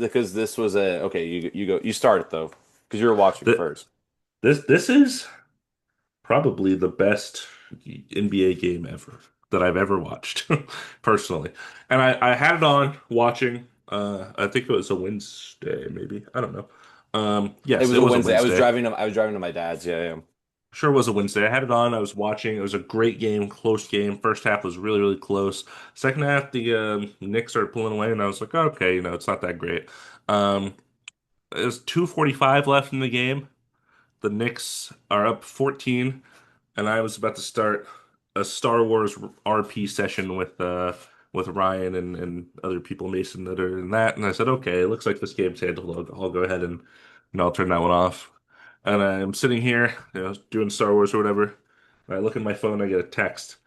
was a okay. You go you start it though because you were watching The first. this is probably the best NBA game ever that I've ever watched, personally. And I had it on watching. I think it was a Wednesday, maybe. I don't know. It Yes, was it a was a Wednesday. Wednesday. I was driving to my dad's. Yeah, yeah. Sure was a Wednesday. I had it on. I was watching. It was a great game, close game. First half was really, really close. Second half, the Knicks started pulling away, and I was like, okay, it's not that great. Um, there's 2:45 left in the game. The Knicks are up 14, and I was about to start a Star Wars RP session with Ryan and other people, Mason, that are in that. And I said, okay, it looks like this game's handled. I'll go ahead and I'll turn that one off. And I'm sitting here, doing Star Wars or whatever. And I look at my phone, I get a text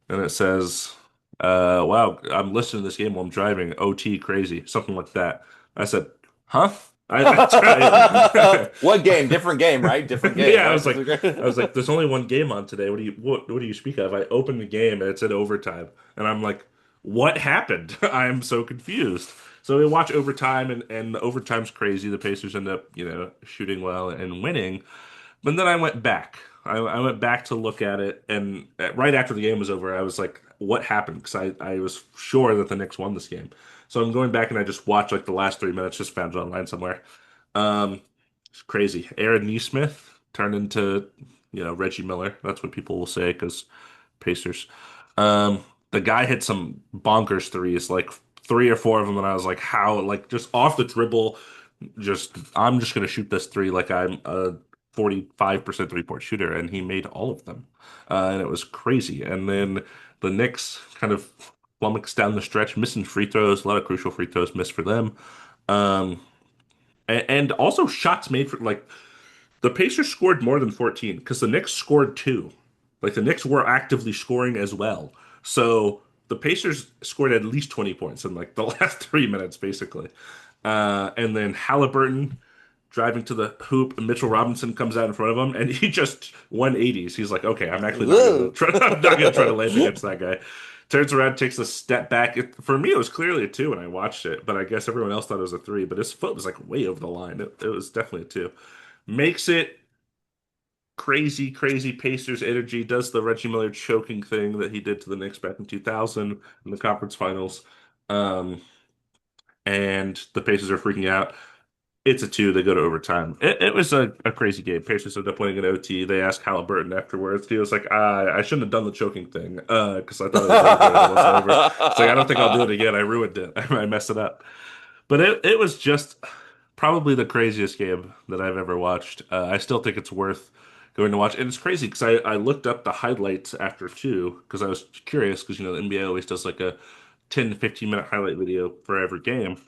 and it says, wow, I'm listening to this game while I'm driving. OT crazy, something like that. I said, huh? That's right. What game? Different game, right? Different game, Yeah, right? I was like, there's only one game on today. What do you speak of? I opened the game and it said overtime, and I'm like, what happened? I'm so confused. So we watch overtime, and the overtime's crazy. The Pacers end up, shooting well and winning. But then I went back. I went back to look at it, and right after the game was over, I was like, "What happened?" Because I was sure that the Knicks won this game. So I'm going back and I just watched like the last 3 minutes. Just found it online somewhere. Um, it's crazy. Aaron Nesmith turned into Reggie Miller. That's what people will say because Pacers. The guy hit some bonkers threes, like three or four of them, and I was like, "How?" Like just off the dribble, I'm just gonna shoot this three like I'm a 45% three-point shooter, and he made all of them, and it was crazy. And then the Knicks kind of flummoxed down the stretch, missing free throws, a lot of crucial free throws missed for them, um, and also shots made for like the Pacers scored more than 14 because the Knicks scored two. Like the Knicks were actively scoring as well. So the Pacers scored at least 20 points in like the last 3 minutes, basically. And then Halliburton driving to the hoop, and Mitchell Robinson comes out in front of him, and he just 180s. He's like, okay, I'm actually not gonna Ugh. try. I'm not gonna try to lay up against that guy. Turns around, takes a step back. For me, it was clearly a two when I watched it, but I guess everyone else thought it was a three. But his foot was like way over the line. It was definitely a two. Makes it crazy, crazy Pacers energy. Does the Reggie Miller choking thing that he did to the Knicks back in 2000 in the conference finals. Um, and the Pacers are freaking out. It's a two. They go to overtime. It was a crazy game. Pacers ended up winning an OT. They asked Halliburton afterwards. He was like, I shouldn't have done the choking thing because I thought it was over and it wasn't over. It's like, I don't think I'll do it again. I ruined it. I messed it up. But it was just probably the craziest game that I've ever watched. I still think it's worth going to watch. And it's crazy because I looked up the highlights after two because I was curious because, the NBA always does like a 10 to 15 minute highlight video for every game.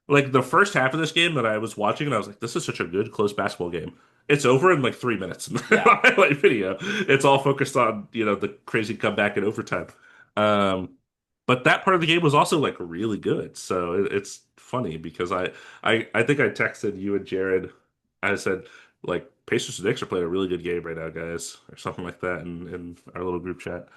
Like the first half of this game that I was watching, and I was like, this is such a good close basketball game. It's over in like 3 minutes in the Yeah. highlight video. It's all focused on, the crazy comeback in overtime. Um, but that part of the game was also like really good. So it's funny because I think I texted you and Jared. I said like Pacers and Knicks are playing a really good game right now, guys, or something like that in our little group chat.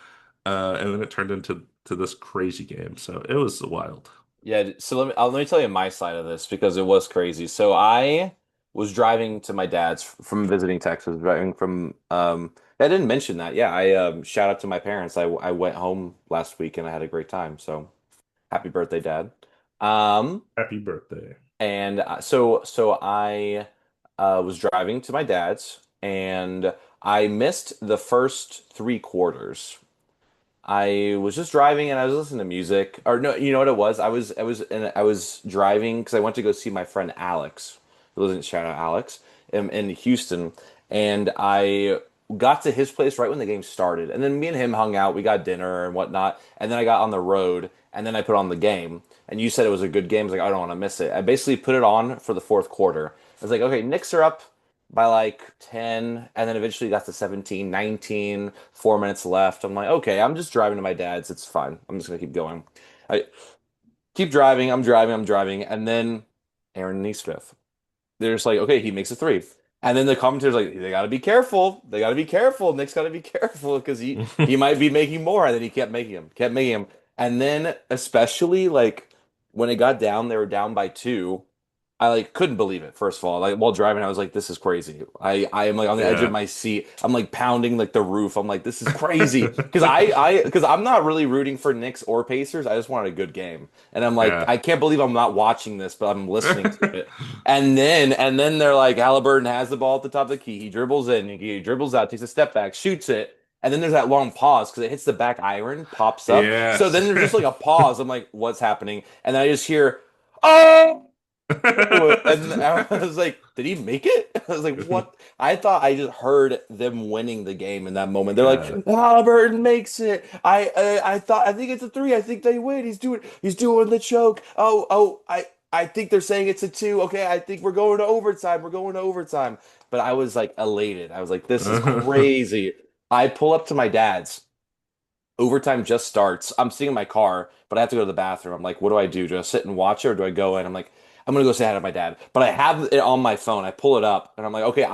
And then it turned into this crazy game. So it was wild. Yeah, so let me tell you my side of this because it was crazy. So I was driving to my dad's from visiting Texas, driving from I didn't mention that. Yeah, I shout out to my parents. I went home last week and I had a great time. So happy birthday, Dad. Um Happy birthday. and so I was driving to my dad's and I missed the first three quarters. I was just driving and I was listening to music. Or no, you know what it was? I was driving because I went to go see my friend Alex, who lives in shout out Alex in Houston, and I got to his place right when the game started. And then me and him hung out. We got dinner and whatnot. And then I got on the road and then I put on the game. And you said it was a good game. I was like, I don't want to miss it. I basically put it on for the fourth quarter. I was like, okay, Knicks are up by like 10 and then eventually got to 17, 19, 4 minutes left. I'm like, okay, I'm just driving to my dad's. It's fine. I'm just gonna keep going. I keep driving, I'm driving, and then Aaron Nesmith. They're just like, okay, he makes a three. And then the commentators like, they gotta be careful. They gotta be careful. Nick's gotta be careful because he might be making more. And then he kept making him, kept making him. And then especially like when it got down, they were down by two. I like couldn't believe it. First of all, like while driving, I was like, "This is crazy." I am like on the edge of Yeah. my seat. I'm like pounding like the roof. I'm like, "This is crazy," because because I'm not really rooting for Knicks or Pacers. I just wanted a good game, and I'm like, Yeah. I can't believe I'm not watching this, but I'm listening to it. And then they're like, Halliburton has the ball at the top of the key. He dribbles in, he dribbles out, takes a step back, shoots it. And then there's that long pause because it hits the back iron, pops up. So Yes. then there's just like a pause. I'm like, what's happening? And then I just hear, oh! And I was like, did he make it? I was like, what? I thought I just heard them winning the game in that moment. They're like, Yeah. Halliburton makes it. I think it's a three. I think they win. He's doing the choke. I think they're saying it's a two. Okay, I think we're going to overtime. We're going to overtime. But I was like elated. I was like, this is crazy. I pull up to my dad's. Overtime just starts. I'm sitting in my car, but I have to go to the bathroom. I'm like, what do I do? Do I sit and watch it or do I go in? I'm like, I'm gonna go say hi to my dad. But I have it on my phone. I pull it up and I'm like, okay,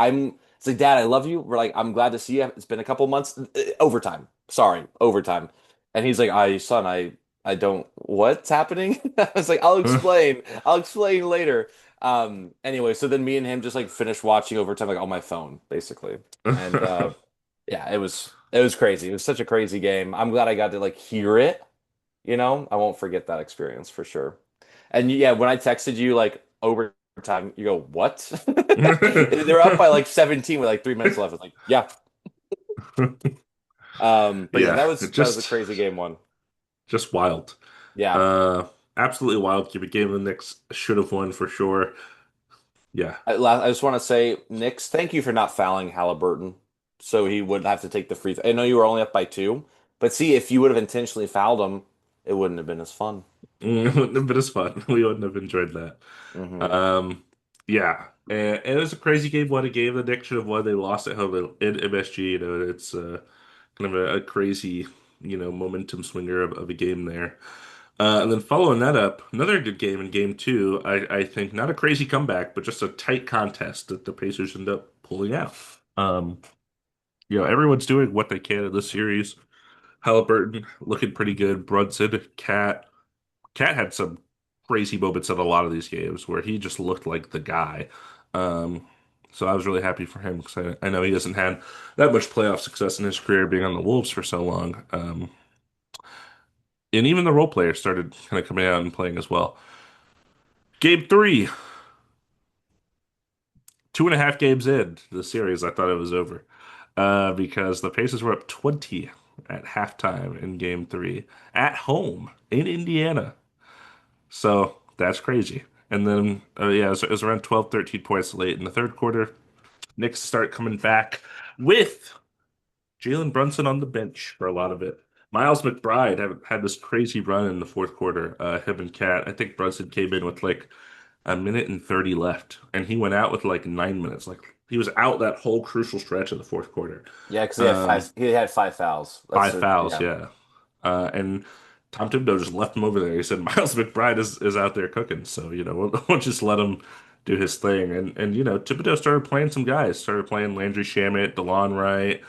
it's like, Dad, I love you. We're like, I'm glad to see you. It's been a couple months. Overtime. Sorry, overtime. And he's like, son, I don't what's happening? I was like, I'll explain. I'll explain later. Anyway, so then me and him just like finished watching overtime like on my phone, basically. And yeah, it was crazy. It was such a crazy game. I'm glad I got to like hear it, I won't forget that experience for sure. And yeah, when I texted you like overtime, you go, "What?" They're up by like 17 with like 3 minutes left. I was like, "Yeah." But yeah, Yeah, that it was that was a crazy game one. just wild. Yeah. Uh Absolutely wild. Give a game the Knicks should have won for sure. Yeah. I just want to say, Knicks, thank you for not fouling Halliburton, so he would have to take the free throw. I know you were only up by two, but see, if you would have intentionally fouled him, it wouldn't have been as fun. It wouldn't have been as fun. We wouldn't have enjoyed that. Hmm. Um, yeah, and it was a crazy game. What a game the Knicks should have won. They lost at home in MSG. It's kind of a crazy, momentum swinger of a game there. And then following that up, another good game in game two. I think not a crazy comeback, but just a tight contest that the Pacers end up pulling out. Um, everyone's doing what they can in this series. Halliburton looking pretty good. Brunson, Cat had some crazy moments in a lot of these games where he just looked like the guy. Um, so I was really happy for him because I know he hasn't had that much playoff success in his career being on the Wolves for so long. And even the role players started kind of coming out and playing as well. Game three, 2.5 games in the series, I thought it was over because the Pacers were up 20 at halftime in game three at home in Indiana. So that's crazy. And then, yeah, it was around 12, 13 points late in the third quarter. Knicks start coming back with Jalen Brunson on the bench for a lot of it. Miles McBride had this crazy run in the fourth quarter. Him and Cat. I think Brunson came in with like a minute and 30 left, and he went out with like 9 minutes. Like he was out that whole crucial stretch of the fourth quarter. Yeah, because he had Um, five. He had five fouls. Five fouls, yeah. And Tom Thibodeau just left him over there. He said Miles McBride is out there cooking, so we'll just let him do his thing. And Thibodeau started playing some guys, started playing Landry Shamet, DeLon Wright,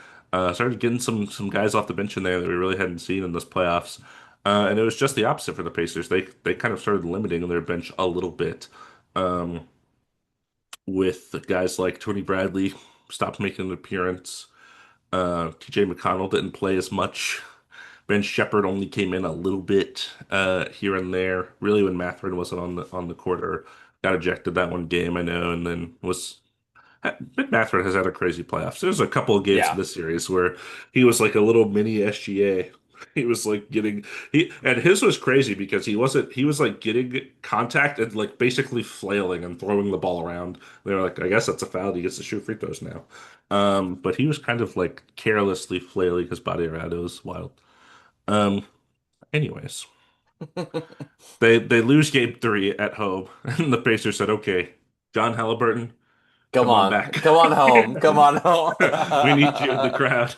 started getting some guys off the bench in there that we really hadn't seen in this playoffs. And it was just the opposite for the Pacers. They kind of started limiting their bench a little bit. Um, with guys like Tony Bradley stopped making an appearance. TJ McConnell didn't play as much. Ben Shepherd only came in a little bit here and there. Really, when Mathurin wasn't on the court or got ejected that one game, I know, and then was Ben Mathurin has had a crazy playoffs. There's a couple of games in Yeah. this series where he was like a little mini SGA. He was like getting and his was crazy because he was like getting contact and like basically flailing and throwing the ball around. They were like, I guess that's a foul. He gets to shoot free throws now. But he was kind of like carelessly flailing his body around. It was wild. Um, Anyways, they lose game three at home, and the Pacers said, "Okay, John Halliburton, Come come on on. back. Come on home. Come on We need you in the home. crowd."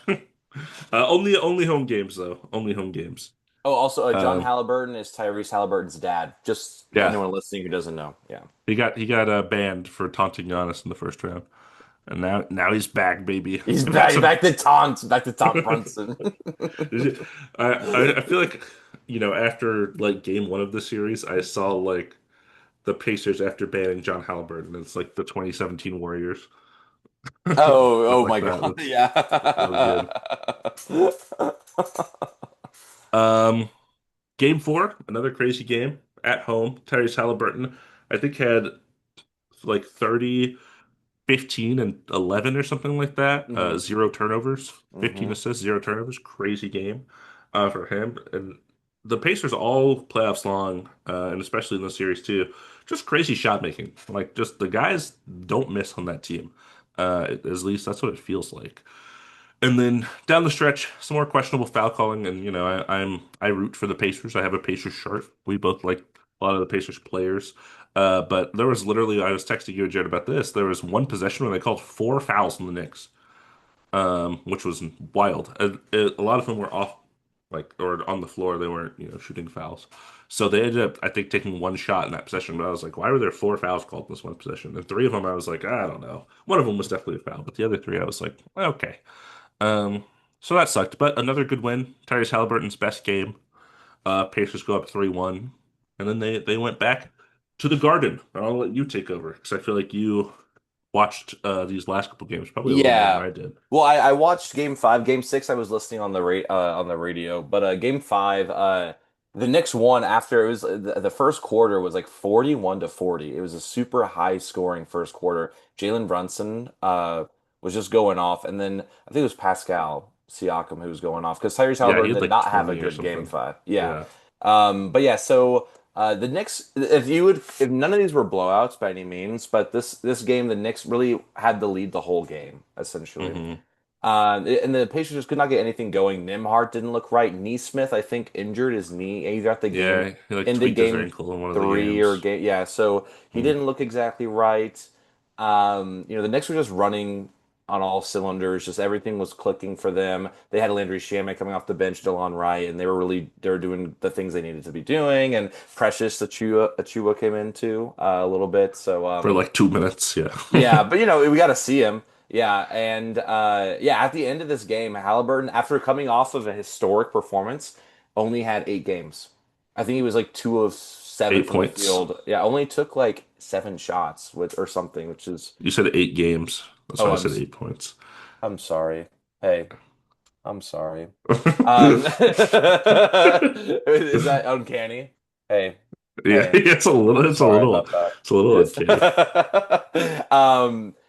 Only home games though. Only home games. Oh, also, John Um, Halliburton is Tyrese Halliburton's dad. Just yeah, anyone listening who doesn't know. Yeah. he got banned for taunting Giannis in the first round, and now he's back, baby. He's I've had back, some. back to Taunt Brunson. I feel like after like game one of the series, I saw like the Pacers after banning John Halliburton. It's like the 2017 Warriors. Stuff Oh, oh like my that. God. That's that was good. Yeah. Um, Game four, another crazy game at home. Tyrese Halliburton, I think had like 30, 15, and 11 or something like that. hmm Zero turnovers, 15 hmm assists, zero turnovers. Crazy game for him. And the Pacers all playoffs long, and especially in the series too. Just crazy shot making. Like just the guys don't miss on that team. At least that's what it feels like. And then down the stretch, some more questionable foul calling, and I root for the Pacers. I have a Pacers shirt. We both like a lot of the Pacers players. But there was literally I was texting you and Jared about this. There was one possession where they called four fouls on the Knicks, which was wild. A lot of them were off, like or on the floor. They weren't shooting fouls. So they ended up, I think, taking one shot in that possession. But I was like, why were there four fouls called in this one possession? And three of them, I was like, I don't know. One of them was definitely a foul, but the other three, I was like, okay. Um, so that sucked, but another good win. Tyrese Halliburton's best game. Pacers go up 3-1, and then they went back to the Garden. I'll let you take over because I feel like you watched these last couple games probably a little more than Yeah. I did. Well, I watched game five. Game six, I was listening on the on the radio. But game five, the Knicks won after it was the first quarter was like 41-40. It was a super high scoring first quarter. Jalen Brunson was just going off, and then I think it was Pascal Siakam who was going off because Tyrese Yeah, he Halliburton had did like not have a 20 or good game something. five. Yeah. Yeah. But yeah, so the Knicks, if none of these were blowouts by any means, but this game, the Knicks really had the lead the whole game essentially. hmm And the Pacers just could not get anything going. Nimhart didn't look right. Neesmith, I think, injured his knee either at the game Yeah, he like into tweaked his game ankle in one of the three or games. game, yeah. So he Mhm. didn't look exactly right. The Knicks were just running on all cylinders. Just everything was clicking for them. They had Landry Shamet coming off the bench, DeLon Wright, and they were doing the things they needed to be doing. And Precious Achua came into a little bit. So For like 2 minutes. Yeah. yeah, but we got to see him. Yeah, and yeah, at the end of this game, Halliburton, after coming off of a historic performance, only had 8 games. I think he was like 2 of 7 Eight from the points. field. Yeah, only took like 7 shots, which or something, which is You said 8 games. That's oh, why I said 8 points. I'm sorry. Hey, I'm sorry. Yeah, Is that uncanny? Hey, hey. it's a Sorry little, about that. it's a little It's uncanny.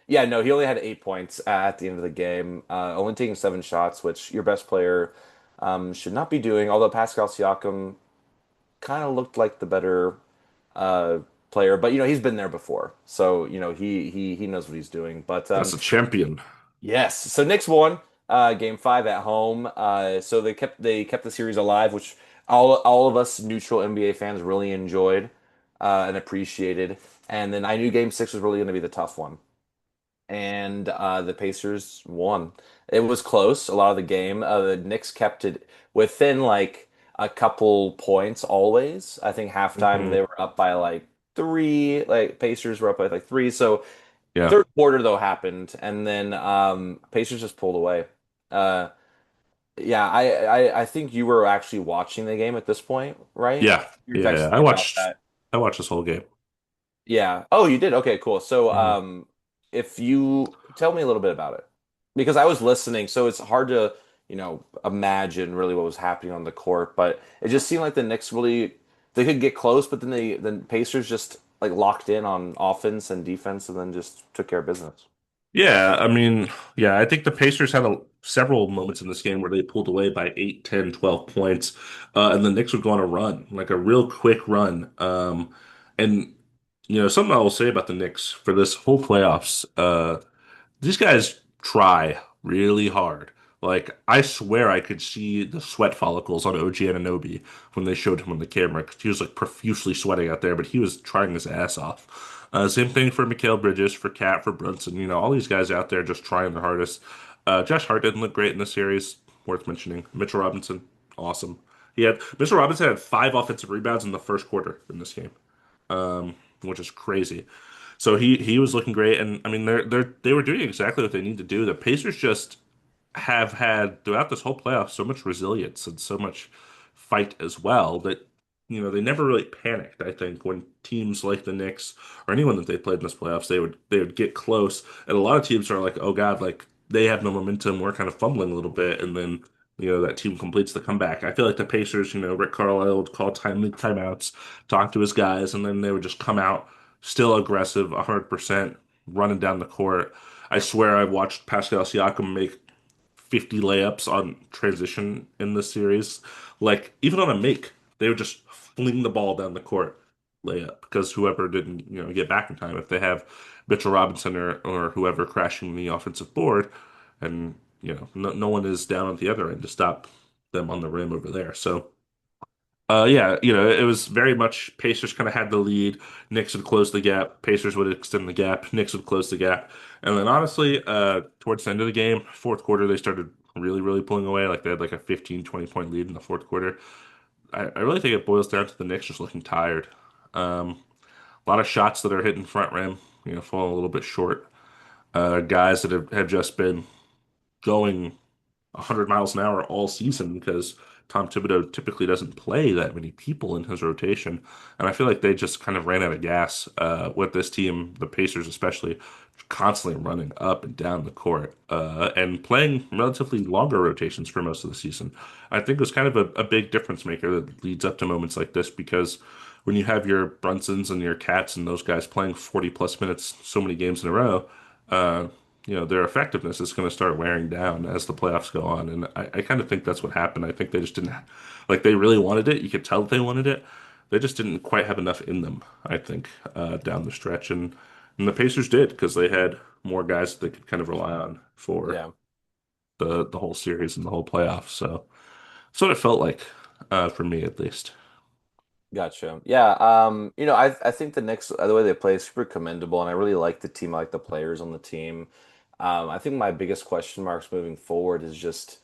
yeah, no, he only had 8 points at the end of the game, only taking 7 shots, which your best player should not be doing. Although Pascal Siakam kind of looked like the better uh, player, but he's been there before, so he knows what he's doing. But That's a champion. yes. So Knicks won game five at home. So they kept the series alive, which all of us neutral NBA fans really enjoyed and appreciated. And then I knew game six was really going to be the tough one. And the Pacers won. It was close a lot of the game. The Knicks kept it within like a couple points always. I think halftime hmm they were up by like three. Like Pacers were up by like three. So Yeah, third quarter though happened, and then Pacers just pulled away. Uh, yeah, I think you were actually watching the game at this point, right? yeah, You were yeah. texting me about that. I watched this whole game. Yeah. Oh, you did? Okay, cool. So, hmm if you tell me a little bit about it, because I was listening, so it's hard to, imagine really what was happening on the court, but it just seemed like the Knicks really they could get close, but then Pacers just like locked in on offense and defense, and then just took care of business. Yeah, I mean, yeah, I think the Pacers had several moments in this game where they pulled away by 8, 10, 12 points, and the Knicks would go on a run, like a real quick run. And something I will say about the Knicks for this whole playoffs, these guys try really hard. Like, I swear I could see the sweat follicles on OG Anunoby when they showed him on the camera 'cause he was like profusely sweating out there, but he was trying his ass off. Same thing for Mikal Bridges, for Cat, for Brunson. All these guys out there just trying their hardest. Josh Hart didn't look great in the series, worth mentioning. Mitchell Robinson, awesome. Mitchell Robinson had 5 offensive rebounds in the first quarter in this game, which is crazy. So he was looking great, and I mean they were doing exactly what they need to do. The Pacers just have had throughout this whole playoff so much resilience and so much fight as well that they never really panicked. I think when teams like the Knicks or anyone that they played in this playoffs, they would get close, and a lot of teams are like, oh God, like they have no momentum. We're kind of fumbling a little bit, and then that team completes the comeback. I feel like the Pacers, Rick Carlisle would call timely timeouts, talk to his guys, and then they would just come out still aggressive, 100%, running down the court. I swear I've watched Pascal Siakam make 50 layups on transition in this series. Like, even on a make, they would just fling the ball down the court layup because whoever didn't, get back in time. If they have Mitchell Robinson or whoever crashing the offensive board, and, no one is down at the other end to stop them on the rim over there. So, yeah, it was very much Pacers kind of had the lead. Knicks would close the gap. Pacers would extend the gap. Knicks would close the gap. And then honestly, towards the end of the game, fourth quarter, they started really, really pulling away. Like they had like a 15, 20 point lead in the fourth quarter. I really think it boils down to the Knicks just looking tired. A lot of shots that are hitting front rim, falling a little bit short. Guys that have just been going 100 miles an hour all season because Tom Thibodeau typically doesn't play that many people in his rotation. And I feel like they just kind of ran out of gas with this team, the Pacers especially, constantly running up and down the court and playing relatively longer rotations for most of the season. I think it was kind of a big difference maker that leads up to moments like this because when you have your Brunsons and your Cats and those guys playing 40 plus minutes so many games in a row, uh, their effectiveness is going to start wearing down as the playoffs go on. And I kind of think that's what happened. I think they just didn't, like, they really wanted it. You could tell that they wanted it. They just didn't quite have enough in them, I think, down the stretch. And the Pacers did because they had more guys that they could kind of rely on for Yeah, the whole series and the whole playoffs. So that's what it felt like, for me at least. gotcha. Yeah, I think the Knicks, the way they play is super commendable, and I really like the team. I like the players on the team. I think my biggest question marks moving forward is just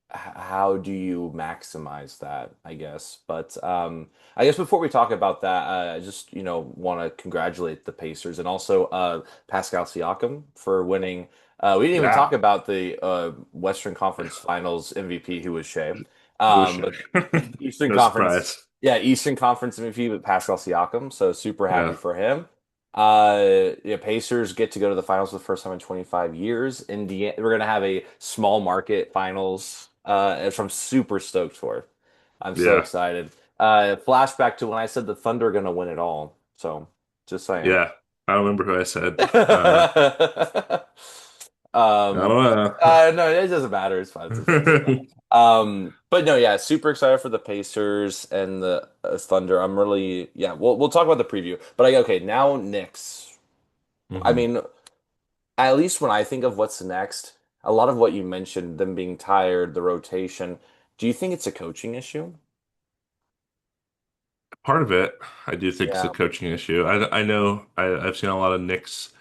how do you maximize that, I guess. But I guess before we talk about that, I just want to congratulate the Pacers and also Pascal Siakam for winning. We didn't even talk Yeah, about the Western Conference Finals MVP, who was Shea. it was But Shaq. Eastern No Conference, surprise. yeah, Eastern Conference MVP with Pascal Siakam. So super happy Yeah, for him. Yeah, Pacers get to go to the finals for the first time in 25 years. Indiana, we're gonna have a small market finals, which I'm super stoked for. I'm so yeah, excited. Flashback to when I said the Thunder are gonna win it all. So just saying. yeah. I don't remember who I said. I Um, don't know. no, it doesn't matter. It's fine. It's fine. But no, yeah, super excited for the Pacers and the Thunder. I'm really, yeah. We'll talk about the preview. But okay, now Knicks. I Mhm. mean, at least when I think of what's next, a lot of what you mentioned, them being tired, the rotation. Do you think it's a coaching issue? Part of it, I do think, is a Yeah. coaching issue. I know I've seen a lot of Knicks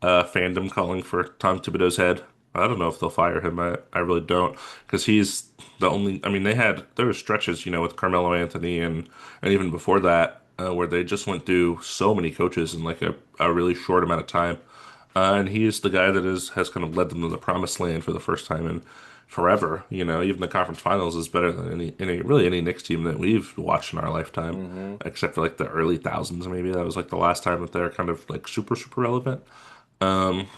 fandom calling for Tom Thibodeau's head. I don't know if they'll fire him. I really don't because he's the only. I mean, there were stretches, with Carmelo Anthony and even before that where they just went through so many coaches in like a really short amount of time. And he's the guy that has kind of led them to the promised land for the first time in forever. Even the conference finals is better than any Knicks team that we've watched in our lifetime, Hmm. except for like the early thousands, maybe. That was like the last time that they're kind of like super, super relevant. Um,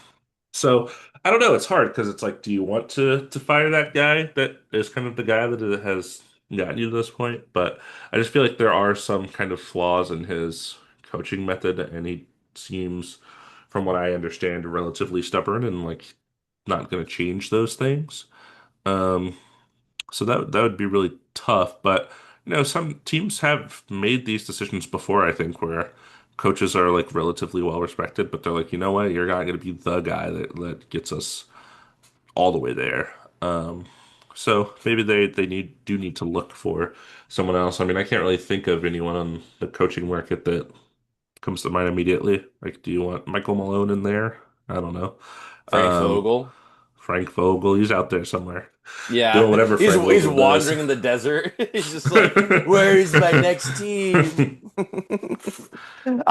so I don't know. It's hard because it's like, do you want to fire that guy that is kind of the guy that has gotten you to this point? But I just feel like there are some kind of flaws in his coaching method, and he seems, from what I understand, relatively stubborn and like not going to change those things. Um, so that would be really tough. But some teams have made these decisions before, I think, where coaches are like relatively well respected, but they're like, you know what, you're not going to be the guy that gets us all the way there. So maybe they need to look for someone else. I mean, I can't really think of anyone on the coaching market that comes to mind immediately. Like, do you want Michael Malone in there? I don't know. Frank Um, Vogel. Frank Vogel, he's out there somewhere doing Yeah, whatever Frank he's Vogel does. wandering in the desert. He's just like, where is my next team?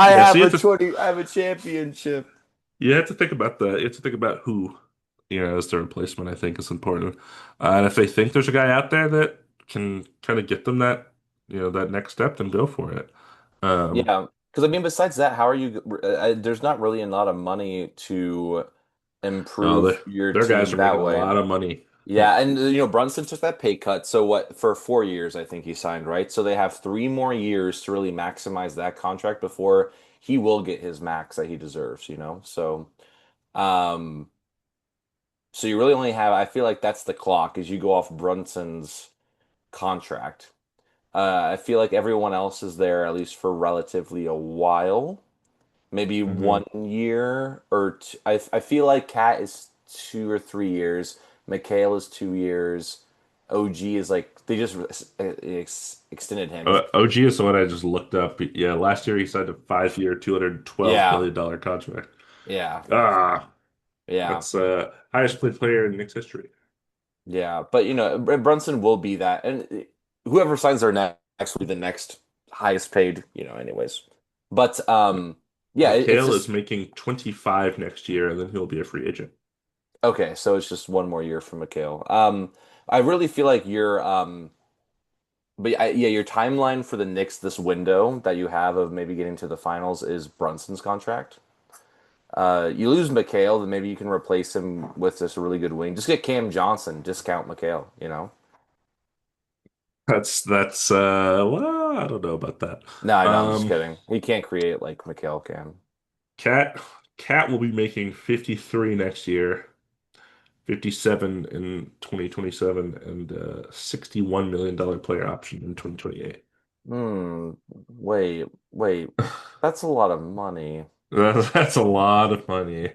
Yeah, so you have to I have a championship. you have to think about who as their replacement. I think is important, and if they think there's a guy out there that can kind of get them that that next step, then go for it. Um, Yeah, because I mean, besides that, how are you? There's not really a lot of money to no, improve your their guys team are that making a way. lot of money. Yeah, and Brunson took that pay cut. So what for 4 years, I think he signed, right? So they have 3 more years to really maximize that contract before he will get his max that he deserves. Um, so you really only have, I feel like that's the clock as you go off Brunson's contract. I feel like everyone else is there at least for relatively a while, maybe Hmm. 1 year or two. I feel like Cat is 2 or 3 years. Mikhail is 2 years. OG is like they just extended him. OG is the one I just looked up. Yeah, last year he signed a 5-year, $212 Yeah, million contract. yeah, Ah, yeah, that's highest paid player in Knicks history. yeah. But Brunson will be that, and whoever signs their next will be the next highest paid. Anyways. But yeah, it's Mikhail is just making 25 next year, and then he'll be a free agent. okay. So it's just one more year for Mikhail. I really feel like yeah, your timeline for the Knicks this window that you have of maybe getting to the finals is Brunson's contract. You lose McHale, then maybe you can replace him with just a really good wing. Just get Cam Johnson, discount McHale. Well, I don't know about that. No, I know, I'm just Um, kidding. He can't create like McHale can. Cat Cat will be making 53 next year, 57 in 2027, and $61 million player option in 2028. Wait. That's a lot of money. That's a lot of money.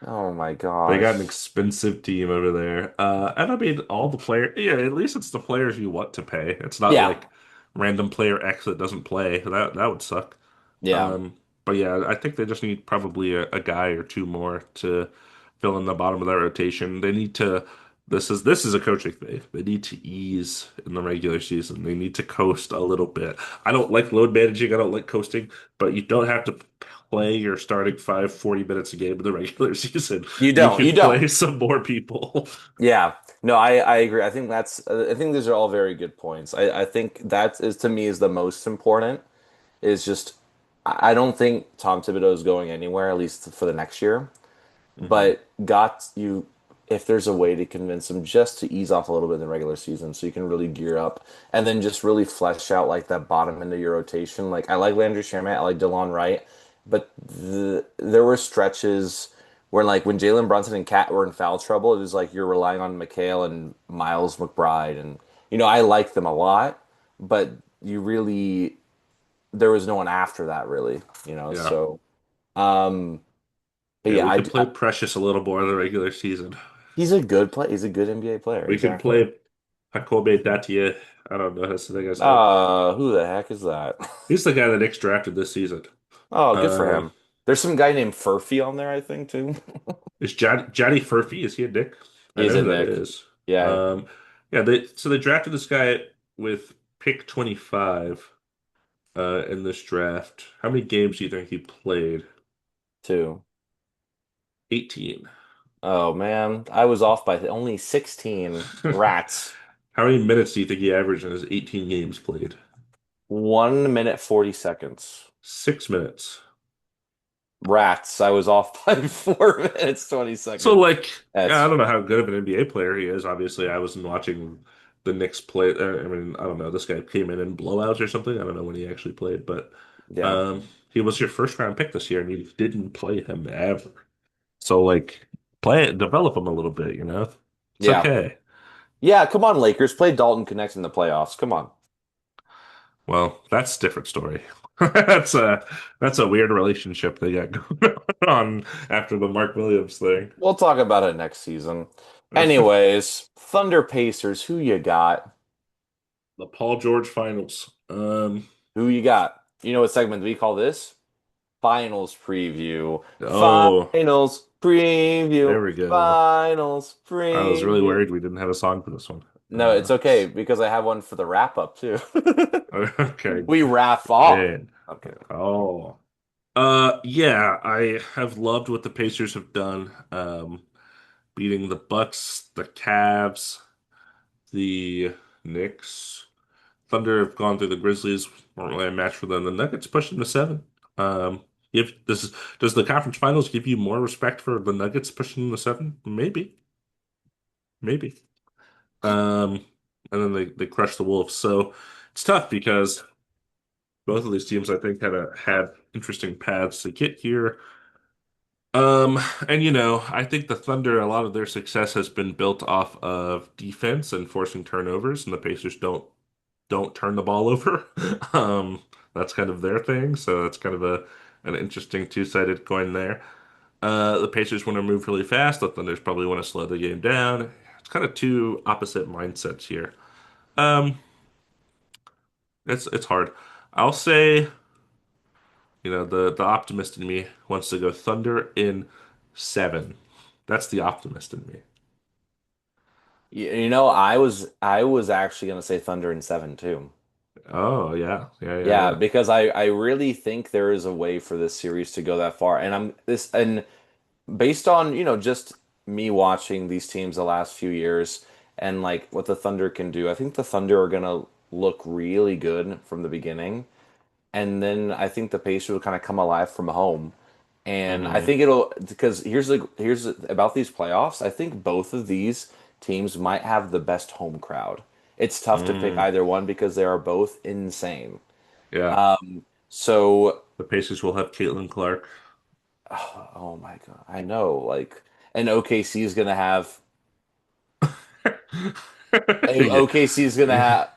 Oh my They got an gosh. expensive team over there. And I mean, all the player, yeah, at least it's the players you want to pay. It's not Yeah, like random player X that doesn't play. That would suck. yeah. But yeah, I think they just need probably a guy or two more to fill in the bottom of that rotation. They need to. This is a coaching thing. They need to ease in the regular season. They need to coast a little bit. I don't like load managing. I don't like coasting, but you don't have to play your starting 40 minutes a game in the regular season. You You don't. You can don't. play some more people. Yeah, no, I agree. I think these are all very good points. I think that is to me is the most important is just I don't think Tom Thibodeau is going anywhere, at least for the next year. Hmm. But got you if there's a way to convince him just to ease off a little bit in the regular season so you can really gear up and then just really flesh out like that bottom end of your rotation. Like I like Landry Shamet, I like DeLon Wright, but there were stretches where like when Jalen Brunson and Cat were in foul trouble, it was like you're relying on McHale and Miles McBride and I like them a lot, but you really there was no one after that really. Yeah. So um but Yeah, yeah, we could play Precious a little more in the regular season. he's a good play. He's a good NBA player. We could Exactly. play Jacobe Dattier. I don't know that's the guy's name. Who the heck is that? He's the guy the Knicks drafted this season. Oh, good for Um, him. There's some guy named Furphy on there, I think, too. is Johnny Furphy? Is he a Knick? I He's know a who that Nick. is. Yeah, Um, yeah, they drafted this guy with pick 25 in this draft. How many games do you think he played? too. 18. Oh man, I was off by only 16 rats. How many minutes do you think he averaged in his 18 games played? 1 minute 40 seconds. 6 minutes. Rats. I was off by 4 minutes 20 So, seconds. like, yeah, I That's don't know how good of an NBA player he is. Obviously, I wasn't watching the Knicks play. I mean, I don't know. This guy came in blowouts or something. I don't know when he actually played, but yeah, he was your first round pick this year, and you didn't play him ever. So, like, play it, develop him a little bit. It's yeah, okay. yeah. Come on, Lakers. Play Dalton Connect in the playoffs. Come on. Well, that's a different story. That's a weird relationship they got going on after the Mark Williams thing. We'll talk about it next season. Anyways, Thunder Pacers. Who you got? The Paul George finals. Who you got? You know what segment we call this? Finals preview. Oh, Finals there preview. we go. Finals I was really preview. worried we didn't have a song for this one. No, it's okay because I have one for the wrap up too. Okay, We wrap up. man. Okay. Oh, yeah, I have loved what the Pacers have done. Beating the Bucks, the Cavs, the Knicks. Thunder have gone through the Grizzlies, weren't really a match for them. The Nuggets pushed them to seven. If does the conference finals give you more respect for the Nuggets pushing them to seven? Maybe, maybe. Um, and then they crushed the Wolves. So it's tough because both of these teams, I think, had interesting paths to get here. Um, and I think the Thunder, a lot of their success has been built off of defense and forcing turnovers, and the Pacers don't turn the ball over. Um, that's kind of their thing, so that's kind of a an interesting two-sided coin there. The Pacers want to move really fast. The Thunder's probably want to slow the game down. It's kind of two opposite mindsets here. Um, it's hard. I'll say, the optimist in me wants to go Thunder in seven. That's the optimist in me. I was actually gonna say Thunder in seven too. Oh yeah, yeah, yeah, Yeah, yeah. because I really think there is a way for this series to go that far. And based on, just me watching these teams the last few years and like what the Thunder can do, I think the Thunder are gonna look really good from the beginning. And then I think the Pacers will kind of come alive from home. And I Hmm. think because about these playoffs, I think both of these teams might have the best home crowd. It's tough to pick Mm. either one because they are both insane. Yeah, So, the Pacers will have Caitlin Clark. oh my God, I know. And OKC is gonna have Yeah. OKC is gonna have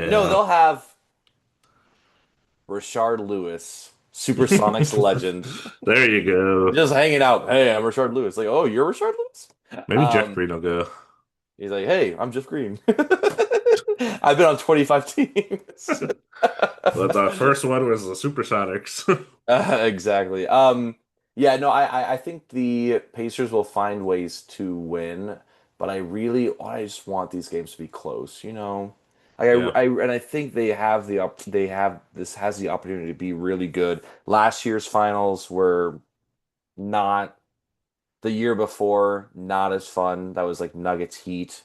no, Yeah. they'll have Rashard Lewis, Supersonics legend, There you go. just hanging out. Hey, I'm Rashard Lewis. Like, oh, you're Rashard Lewis? Maybe Jeff Um, Green will go. he's like, hey, I'm Jeff Green. I've been on 25 teams. But the first one was the Supersonics. Exactly. Yeah, no, I think the Pacers will find ways to win, but I just want these games to be close, you know? Yeah. And I think they have this has the opportunity to be really good. Last year's finals were not the year before, not as fun. That was like Nuggets Heat.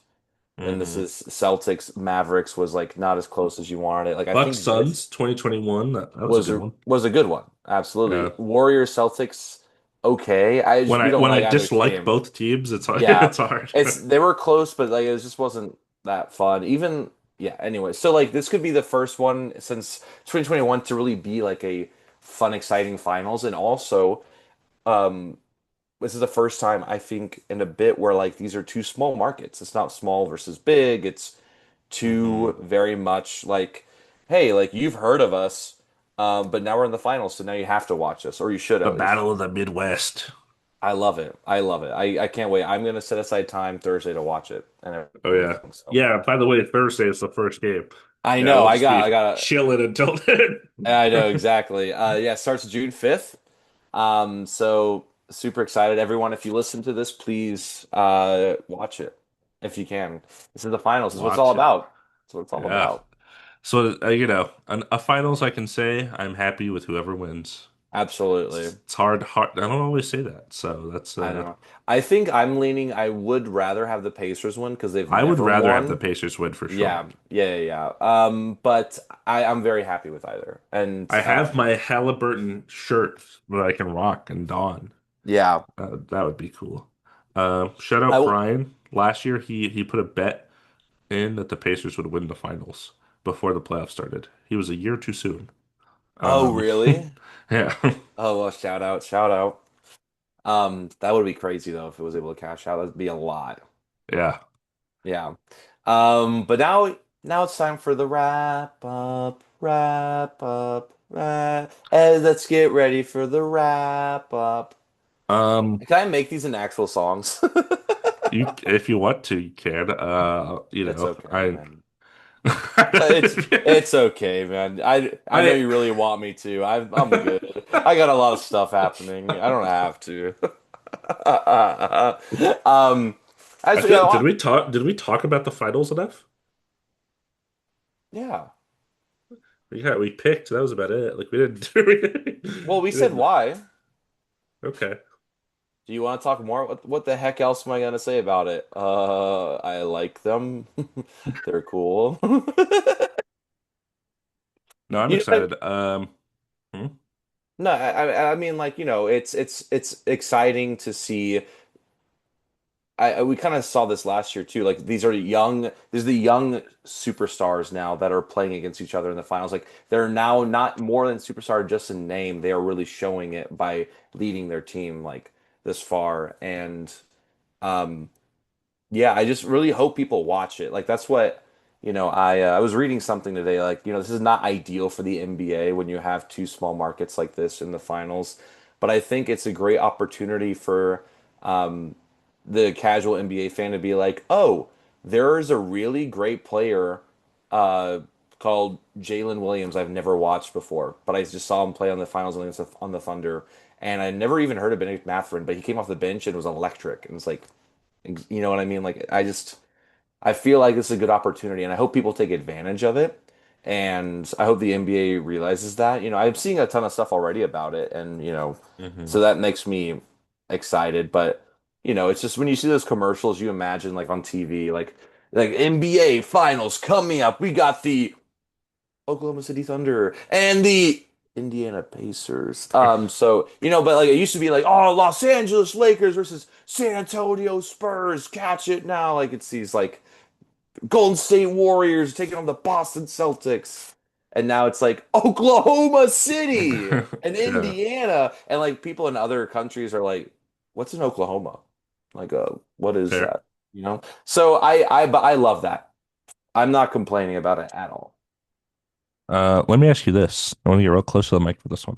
And this Hmm. is Celtics Mavericks was like not as close as you wanted it. Like I Bucks think this Suns 2021. That was a good one. was a good one. Absolutely. Yeah. Warriors Celtics okay. When We I don't when I like either dislike team. both teams, it's hard. Yeah. It's hard. It's they were close, but like it just wasn't that fun. Even yeah, anyway. So like this could be the first one since 2021 to really be like a fun, exciting finals. And also, um, this is the first time I think in a bit where like these are two small markets. It's not small versus big. It's Hmm. two very much like, hey, like you've heard of us, but now we're in the finals, so now you have to watch us, or you should The at least. Battle of the Midwest. I love it. I love it. I can't wait. I'm gonna set aside time Thursday to watch it and Oh yeah. everything. So Yeah, by the way, Thursday is the first game. I Yeah, know. we'll just I be got. chilling until then. I know exactly. Yeah, it starts June 5th. So super excited, everyone. If you listen to this, please watch it if you can. This is the finals. This is what it's all Watch it. about. That's what it's all Yeah. about. So, a finals, I can say I'm happy with whoever wins. Absolutely. It's hard. I don't always say that. So that's, I don't know. I think I'm leaning. I would rather have the Pacers win because they've I would never rather have the won. Pacers win for sure. Yeah. But I'm very happy with either. And I have my Halliburton shirt that I can rock and don. yeah, That would be cool. Shout I out will. Brian. Last year, he put a bet in that the Pacers would win the finals before the playoffs started. He was a year too soon. Oh, Um, really? yeah, Oh, well, shout out. That would be crazy though if it was able to cash out. That'd be a lot. yeah. Yeah. But now it's time for the let's get ready for the wrap up. Um, Can I make these in actual songs? if you want to, you can. It's okay, I, man. It's okay, man. I know I, you really want me to. I'm good. I got a lot of stuff happening. I don't have to. Um, I as feel. uh, Did we talk about the finals enough? yeah. We picked. That was about it. Like we didn't. Well, we We said didn't. why. Okay. Do you want to talk more? What the heck else am I gonna say about it? I like them. They're cool. No, I'm You know what excited. Hmm? No, I mean like, it's exciting to see. We kind of saw this last year too. Like these are the young superstars now that are playing against each other in the finals. Like they're now not more than superstar just in name. They are really showing it by leading their team like this far. And um yeah, I just really hope people watch it. Like that's what, I was reading something today like, this is not ideal for the NBA when you have two small markets like this in the finals, but I think it's a great opportunity for um the casual NBA fan to be like, "Oh, there is a really great player uh called Jalen Williams I've never watched before, but I just saw him play on the finals on the Thunder, and I never even heard of Benedict Mathurin, but he came off the bench and was electric." And it's like, you know what I mean? Like I feel like this is a good opportunity, and I hope people take advantage of it. And I hope the NBA realizes that. I'm seeing a ton of stuff already about it, and Hmm. so that makes me excited. But it's just when you see those commercials, you imagine like on TV, like NBA Finals coming up. We got the Oklahoma City Thunder and the Indiana Pacers. So but like it used to be like, oh, Los Angeles Lakers versus San Antonio Spurs. Catch it now. Like it's these like Golden State Warriors taking on the Boston Celtics. And now it's like Oklahoma City and Yeah, Indiana. And like people in other countries are like, what's in Oklahoma? Like, what is fair. that? So but I love that. I'm not complaining about it at all. Let me ask you this. I want to get real close to the mic for this one,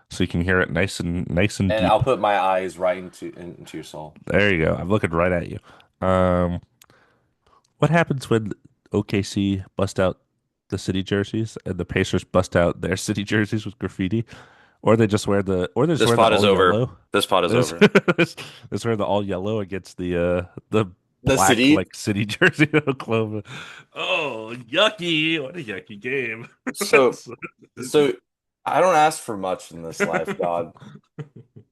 so you can hear it nice and And deep. I'll put my eyes right into your soul. There you go. I'm looking right at you. Um, what happens when OKC bust out the city jerseys and the Pacers bust out their city jerseys with graffiti, or they just This wear the pod is all over. yellow? This pod is They just, over. just wear the all yellow against the The black city. like city jersey of Oklahoma. Oh, yucky! What a yucky game. So so I don't ask for much in this life, God.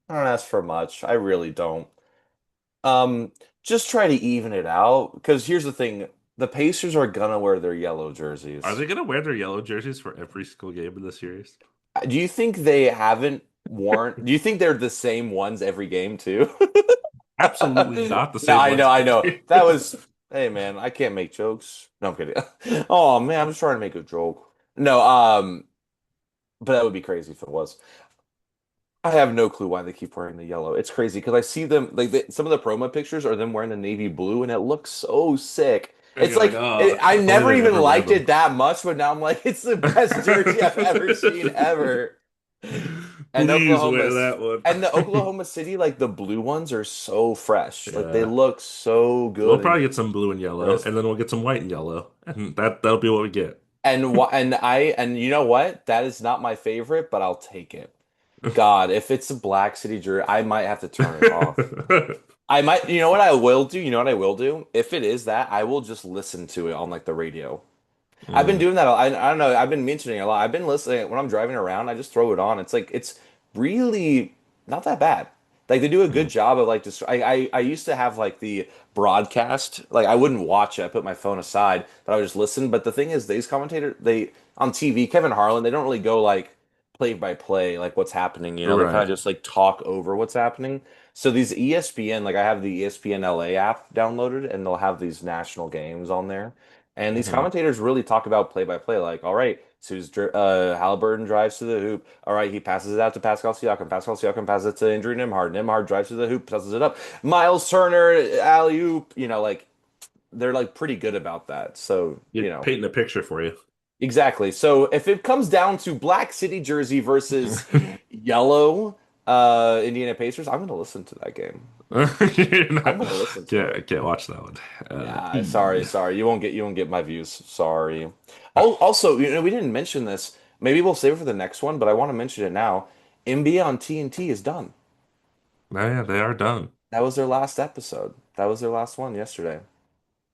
I don't ask for much. I really don't. Um, just try to even it out. Because here's the thing, the Pacers are gonna wear their yellow Are jerseys. they gonna wear their yellow jerseys for every single game in the series? Do you think they haven't worn? Do you think they're the same ones every game too? Absolutely not the No, same I know, ones I every know. game. That was, hey man, I can't make jokes. No, I'm kidding. Oh man, I'm just trying to make a joke. No, but that would be crazy if it was. I have no clue why they keep wearing the yellow. It's crazy because I see them like some of the promo pictures are them wearing the navy blue, and it looks so sick. And It's you're like, like oh, I if only never they even never wear liked them. it that much, but now I'm like, it's the best jersey I've ever seen ever. And Please wear Oklahoma's that one. and the Oklahoma City, like the blue ones are so fresh. Like they Yeah. look so We'll good and probably get some blue and yellow, crisp. and then we'll get some white and yellow, and that'll be what we get. And you know what? That is not my favorite, but I'll take it. God, if it's a Black City jersey, I might have to turn it off. I might, you know what I will do? You know what I will do? If it is that, I will just listen to it on like the radio. I've been Mm, doing that. I don't know. I've been mentioning it a lot. I've been listening when I'm driving around. I just throw it on. It's like it's really not that bad. Like they do a good mm, job of like just. I used to have like the broadcast. Like I wouldn't watch it. I put my phone aside, but I would just listen. But the thing is, these commentators they on TV, Kevin Harlan, they don't really go like play by play like what's happening. They kind of right. just like talk over what's happening. So these ESPN, like I have the ESPN LA app downloaded, and they'll have these national games on there. And these Hmm. commentators really talk about play by play, like, all right, Halliburton drives to the hoop. All right, he passes it out to Pascal Siakam. Pascal Siakam passes it to Andrew Nimhard. Nimhard drives to the hoop, passes it up. Miles Turner, alley oop. Like they're like pretty good about that. So, Get painting a picture for you. exactly. So if it comes down to Black City jersey versus yellow Indiana Pacers, I'm gonna listen to that game. You're I'm not- gonna listen to it. can't watch that one. Yeah, sorry, E. sorry. You won't get my views. Sorry. Oh, also, we didn't mention this. Maybe we'll save it for the next one, but I want to mention it now. NBA on TNT is done. Oh yeah, they are done. That was their last episode. That was their last one yesterday.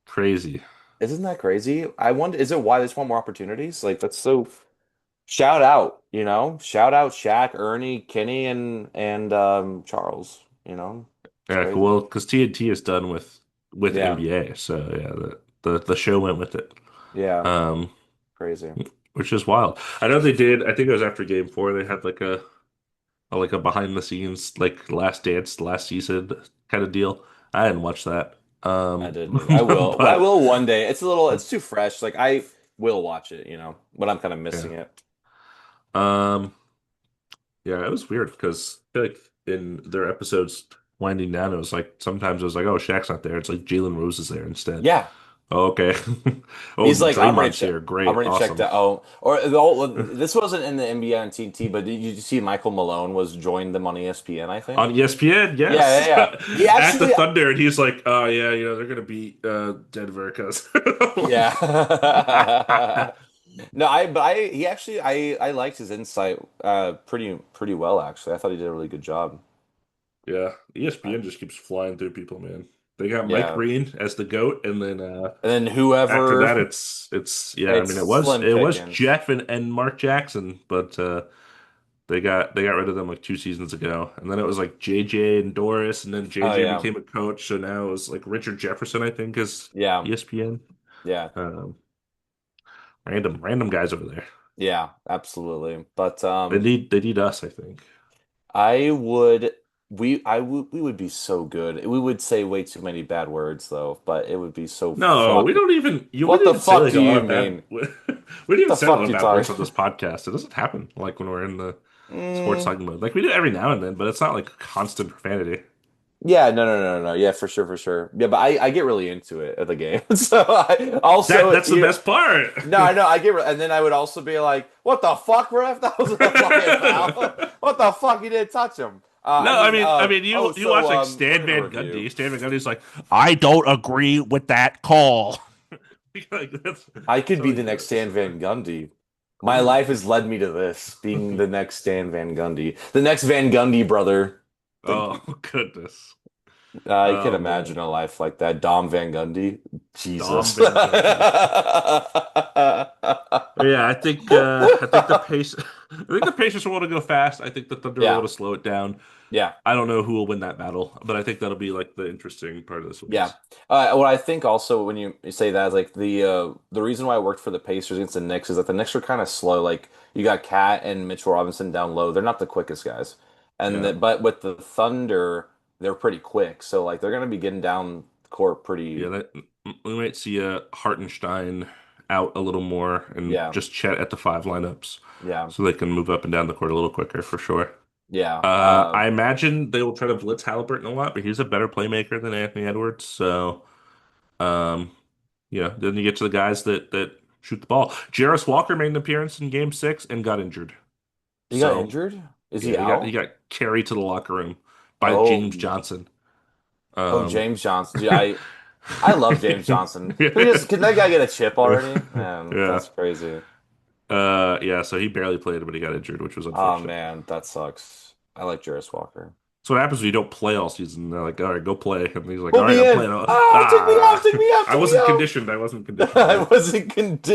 Crazy. Isn't that crazy? I wonder, is it why they just want more opportunities? Like that's so shout out, Shout out Shaq, Ernie, Kenny, and Charles. you know? It's Yeah, crazy. well, because TNT is done with Yeah. NBA, so yeah, the show went with it. Yeah. Um, Crazy. which is wild. I know they did. I think it was after Game Four. They had like a behind the scenes like Last Dance last season kind of deal. I didn't watch that. I didn't either. I will. I But will one day. It's too fresh. Like I will watch it, but I'm kind of yeah. missing it. Um, yeah, it was weird because I feel like in their episodes winding down, it was like sometimes it was like, oh, Shaq's not there. It's like Jalen Rose is there instead. Yeah. Oh, okay. Oh, He's like, Draymond's here. I'm Great. gonna check Awesome. that. Oh, or the whole, this wasn't in the NBA on TNT, but did you see Michael Malone was joined them on ESPN, I On think? ESPN, Yeah, yeah, yes. yeah. He At the actually, Thunder, and he's like, oh yeah, they're gonna beat Denver because yeah. No, he actually, I liked his insight, pretty well, actually. I thought he did a really good job. yeah, Uh, ESPN just keeps flying through people, man. They got Mike yeah. Breen as the GOAT, and then And then after that, whoever, it's yeah. I it's mean, slim it was pickings. Jeff and Mark Jackson, but they got rid of them like 2 seasons ago, and then it was like JJ and Doris, and then Oh JJ yeah. became a coach, so now it's like Richard Jefferson, I think, is Yeah. ESPN. Yeah. Um, random guys over there. Yeah, absolutely. But They need us, I think. I would we would be so good. We would say way too many bad words though, but it would be so No, we fucking. don't even. You What wouldn't the even say fuck like do a lot you of bad. mean? We don't even The say a lot fuck of you bad words talking? on this podcast. It doesn't happen like when we're in the sports Mm, talking mode. Like we do every now and then, but it's not like constant profanity. yeah, no. Yeah, for sure, for sure. Yeah, but I get really into it at the game. So I also That's the best part. no, I know I and then I would also be like, "What the fuck, ref? That was a fucking foul. What the fuck? You didn't touch him." No, I mean, you watch like Look Stan at the Van review. Gundy. Stan Van Gundy's like, I don't agree with that call. Like I could that's be all he the next does. Stan Van Gundy. My Ooh. life has led me to this, being the next Stan Van Gundy, the next Van Gundy brother. The, Oh goodness. you can Oh imagine man. a life like that. Dom Van Gundy. Dom Jesus. Van Gundy. Yeah, I think the pace I think the Pacers will want to go fast. I think the Thunder will Yeah, want to slow it down. yeah. I don't know who will win that battle, but I think that'll be like the interesting part of the Yeah. series. What I think also when you say that is like the reason why I worked for the Pacers against the Knicks is that the Knicks are kind of slow. Like you got Cat and Mitchell Robinson down low. They're not the quickest guys. Yeah. But with the Thunder, they're pretty quick. So like they're gonna be getting down the court Yeah, pretty that we might see Hartenstein out a little more and yeah. just Chet at the five lineups Yeah. so they can move up and down the court a little quicker for sure. Yeah. I imagine they will try to blitz Halliburton a lot, but he's a better playmaker than Anthony Edwards. So, um, yeah, then you get to the guys that shoot the ball. Jarris Walker made an appearance in Game 6 and got injured. He got So, injured? Is he yeah, he out? got carried to the locker room by Oh, James Johnson. oh, Um, James Johnson. Dude, I love James Johnson. Can that guy get a chip already? Man, yeah. that's crazy. Yeah, so he barely played, but he got injured, which was Oh unfortunate. man, that sucks. I like Jarris Walker. So what happens when you don't play all season? They're like, all right, go play. And he's like, all Put right, me I'm in. playing. Ah, take me out, take me out, I take me wasn't out. conditioned. I wasn't conditioned, I man. wasn't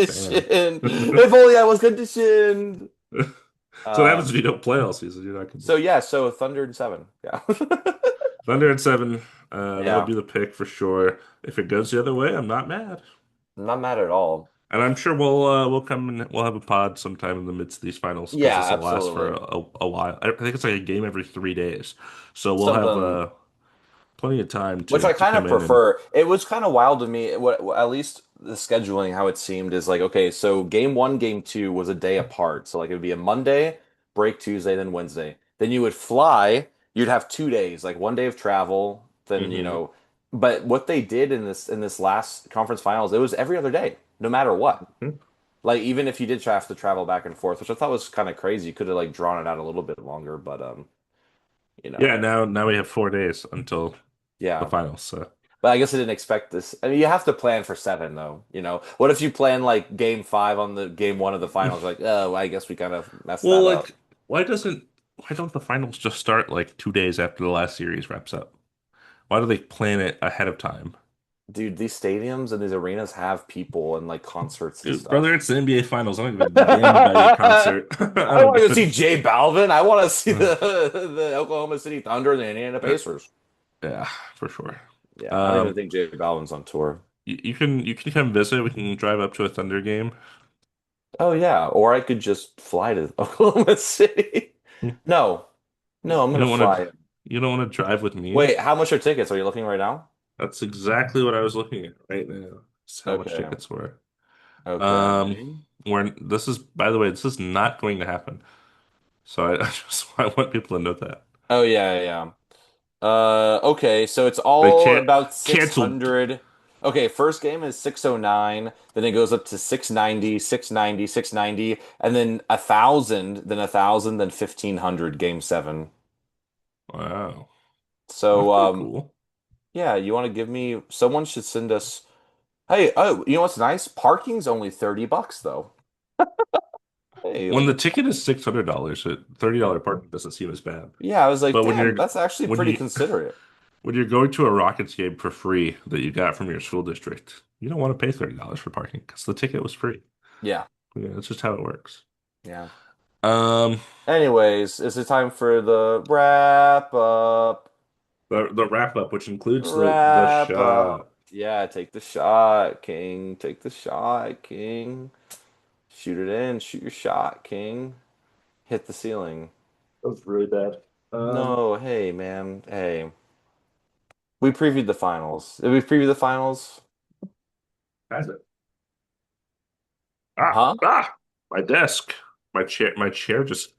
Damn. conditioned. If only I was conditioned. So what happens if Um, you don't play all season? You're not so conditioned. yeah, so Thunder and 7. Yeah. Thunder at 7. That'll Yeah. be the pick for sure. If it goes the other way, I'm not mad. I'm not mad at all. And I'm sure we'll come and we'll have a pod sometime in the midst of these finals because Yeah, this will last for absolutely. a while. I think it's like a game every 3 days, so we'll have Something plenty of time which I to kind of come in and prefer. It was kind of wild to me. At least the scheduling, how it seemed, is like okay. So game one, game two was a day apart. So like it would be a Monday, break Tuesday, then Wednesday. Then you would fly. You'd have 2 days, like one day of travel. Then hmm but what they did in this last conference finals, it was every other day, no matter what. Like even if you did have to travel back and forth, which I thought was kind of crazy, you could have like drawn it out a little bit longer. But you Yeah, know, now we have 4 days until the yeah. finals. So But I guess I didn't expect this. I mean, you have to plan for 7, though. What if you plan like game 5 on the game 1 of the finals? Like, oh, I guess we kind of messed well, that up. like why don't the finals just start like 2 days after the last series wraps up? Why do they plan it ahead of time? dude, these stadiums and these arenas have people and like concerts and Dude, brother, stuff. it's the NBA Finals. I don't give a damn about your concert. I I don't want to go give see Jay Balvin. I want to see a. the Oklahoma City Thunder and the Indiana Pacers. Yeah, for sure. Yeah, I don't even Um, think Jay Balvin's on tour. you can come visit. We can drive up to a Thunder game. Oh yeah, or I could just fly to Oklahoma City. You No, no, I'm gonna don't want to fly. you don't want to drive with me? Wait, how much are tickets? Are you looking right now? That's exactly what I was looking at right now. That's how much Okay, tickets were. Um, okay. this is, by the way, this is not going to happen. So I want people to know that Oh yeah, yeah, yeah. Okay, so it's they all can't about canceled. 600. Okay, first game is 609, then it goes up to 690, 690, 690, and then 1,000, then 1,000, then 1,500 game seven. Wow, that's So, pretty cool. yeah, you want to give me, someone should send us, hey, oh, you know what's nice? Parking's only $30 though. Hey, When look the at ticket is $600, a $30 parking doesn't seem as bad. Yeah, I was like, But when damn, you're that's actually when pretty you considerate. when you're going to a Rockets game for free that you got from your school district, you don't want to pay $30 for parking because the ticket was free. Yeah, Yeah, that's just how it works. yeah. Um, Anyways, is it time for the wrap up? the wrap up, which includes the Wrap up. shot. Yeah, take the shot, King. Take the shot, King. Shoot it in. Shoot your shot, King. Hit the ceiling. That was really bad. No, hey, man. Hey. We previewed the finals. Did we preview the finals? Has it? Ah, Huh? ah, my desk. My chair just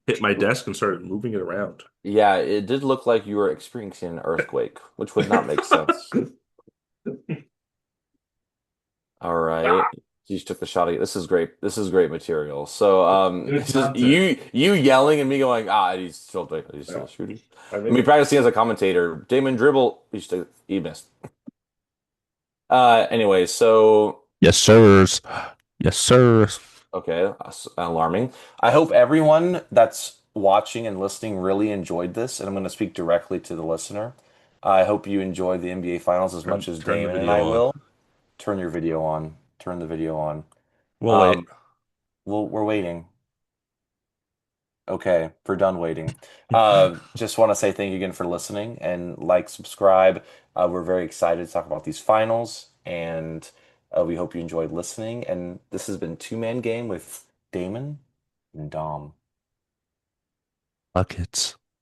hit my desk and started moving it around. Yeah, it did look like you were experiencing an earthquake, which would not make sense. All right. Ah, You just took the shot. This is great. This is great material. So, good it's just content. you yelling and me going, he's still Yeah, shooting. I Me mean, practicing as a commentator. Damon dribble. He missed. Anyway, so yes, sirs. Yes, sirs. okay, alarming. I hope everyone that's watching and listening really enjoyed this, and I'm going to speak directly to the listener. I hope you enjoyed the NBA Finals as much as Turn the Damon and I video on. will. Turn your video on. Turn the video on. We'll wait. Um, we're waiting. Okay, we're done waiting. Just want to say thank you again for listening and like, subscribe. We're very excited to talk about these finals, and we hope you enjoyed listening. And this has been Two Man Game with Damon and Dom. Buckets.